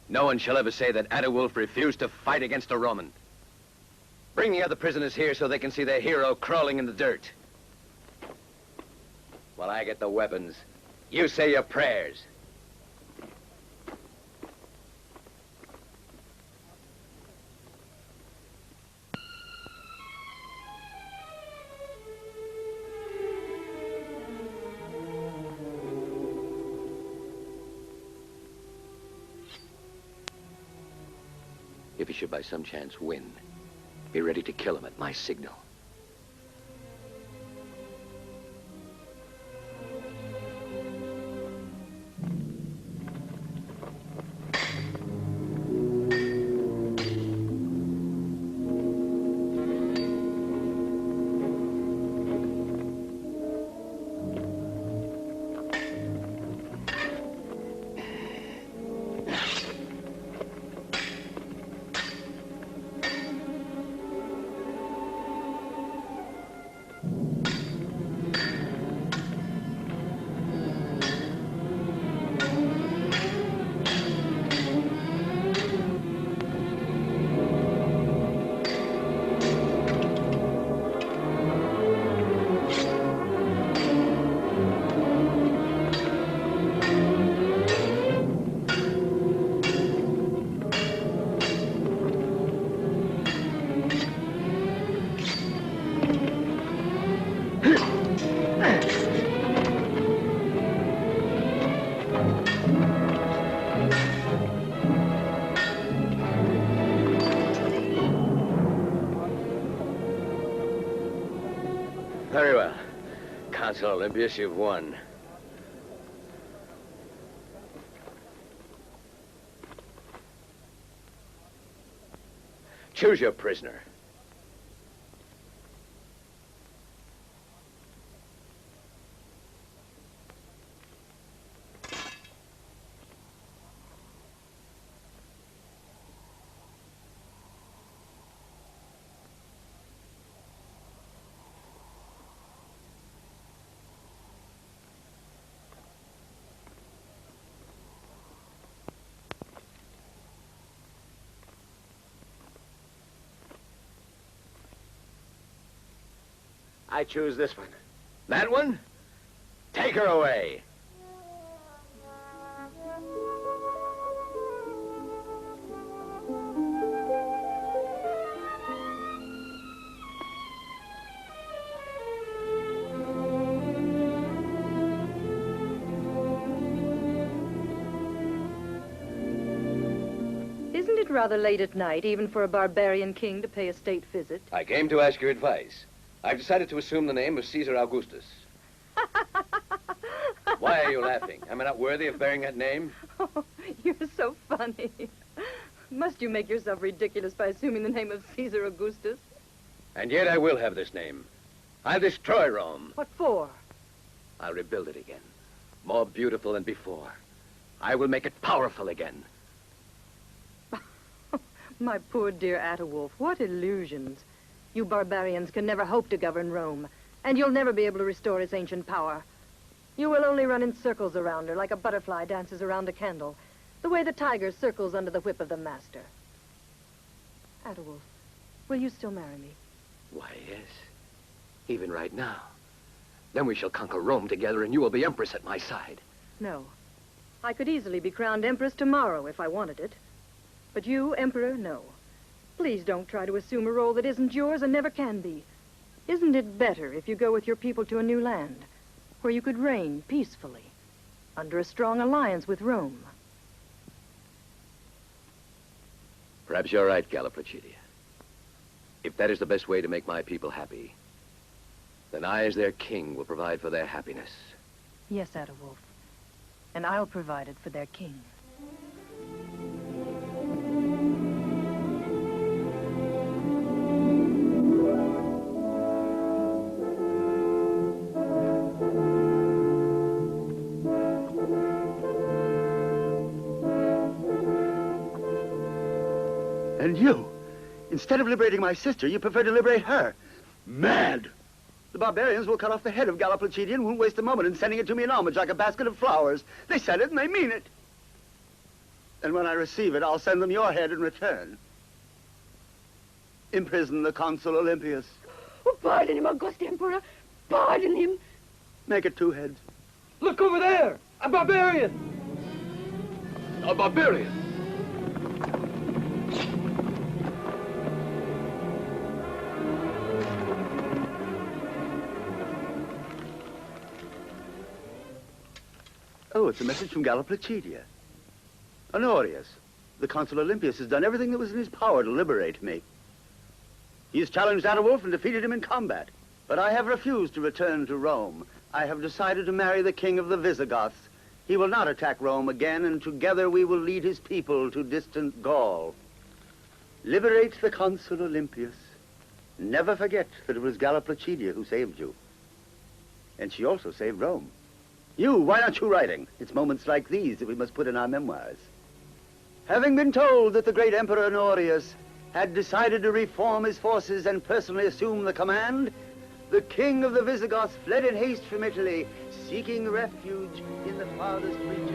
No one shall ever say that Atawulf refused to fight against a Roman. Bring the other prisoners here so they can see their hero crawling in the dirt. While I get the weapons, you say your prayers. If he should by some chance win, be ready to kill him at my signal. Very well. Consul Olympius, you've won. Choose your prisoner. I choose this one. That one? Take her away. Isn't it rather late at night, even for a barbarian king to pay a state visit? I came to ask your advice. I've decided to assume the name of Caesar Augustus. Why are you laughing? Am I not worthy of bearing that name? Oh, you're so funny. Must you make yourself ridiculous by assuming the name of Caesar Augustus? And yet I will have this name. I'll destroy Rome. What for? I'll rebuild it again. More beautiful than before. I will make it powerful again. My poor dear Atawolf, what illusions. You barbarians can never hope to govern Rome, and you'll never be able to restore its ancient power. You will only run in circles around her, like a butterfly dances around a candle, the way the tiger circles under the whip of the master. Atawolf, will you still marry me? Why, yes. Even right now. Then we shall conquer Rome together, and you will be empress at my side. No. I could easily be crowned empress tomorrow if I wanted it. But you, emperor, no. Please don't try to assume a role that isn't yours and never can be. Isn't it better if you go with your people to a new land, where you could reign peacefully, under a strong alliance with Rome? Perhaps you're right, Galla Placidia. If that is the best way to make my people happy, then I, as their king, will provide for their happiness. Yes, Atawolf. And I'll provide it for their king. And you, instead of liberating my sister, you prefer to liberate her. Mad! The barbarians will cut off the head of Galla Placidia and won't waste a moment in sending it to me in homage like a basket of flowers. They said it and they mean it. And when I receive it, I'll send them your head in return. Imprison the Consul Olympius. Oh, pardon him, August Emperor. Pardon him. Make it 2 heads. Look over there! A barbarian! A barbarian! Oh, it's a message from Galla Placidia. Honorius, The Consul Olympius has done everything that was in his power to liberate me. He has challenged Atawulf and defeated him in combat. But I have refused to return to Rome. I have decided to marry the king of the Visigoths. He will not attack Rome again, and together we will lead his people to distant Gaul. Liberate the Consul Olympius. Never forget that it was Galla Placidia who saved you. And she also saved Rome. Why aren't you writing? It's moments like these that we must put in our memoirs. Having been told that the great Emperor Honorius had decided to reform his forces and personally assume the command, the king of the Visigoths fled in haste from Italy, seeking refuge in the farthest reaches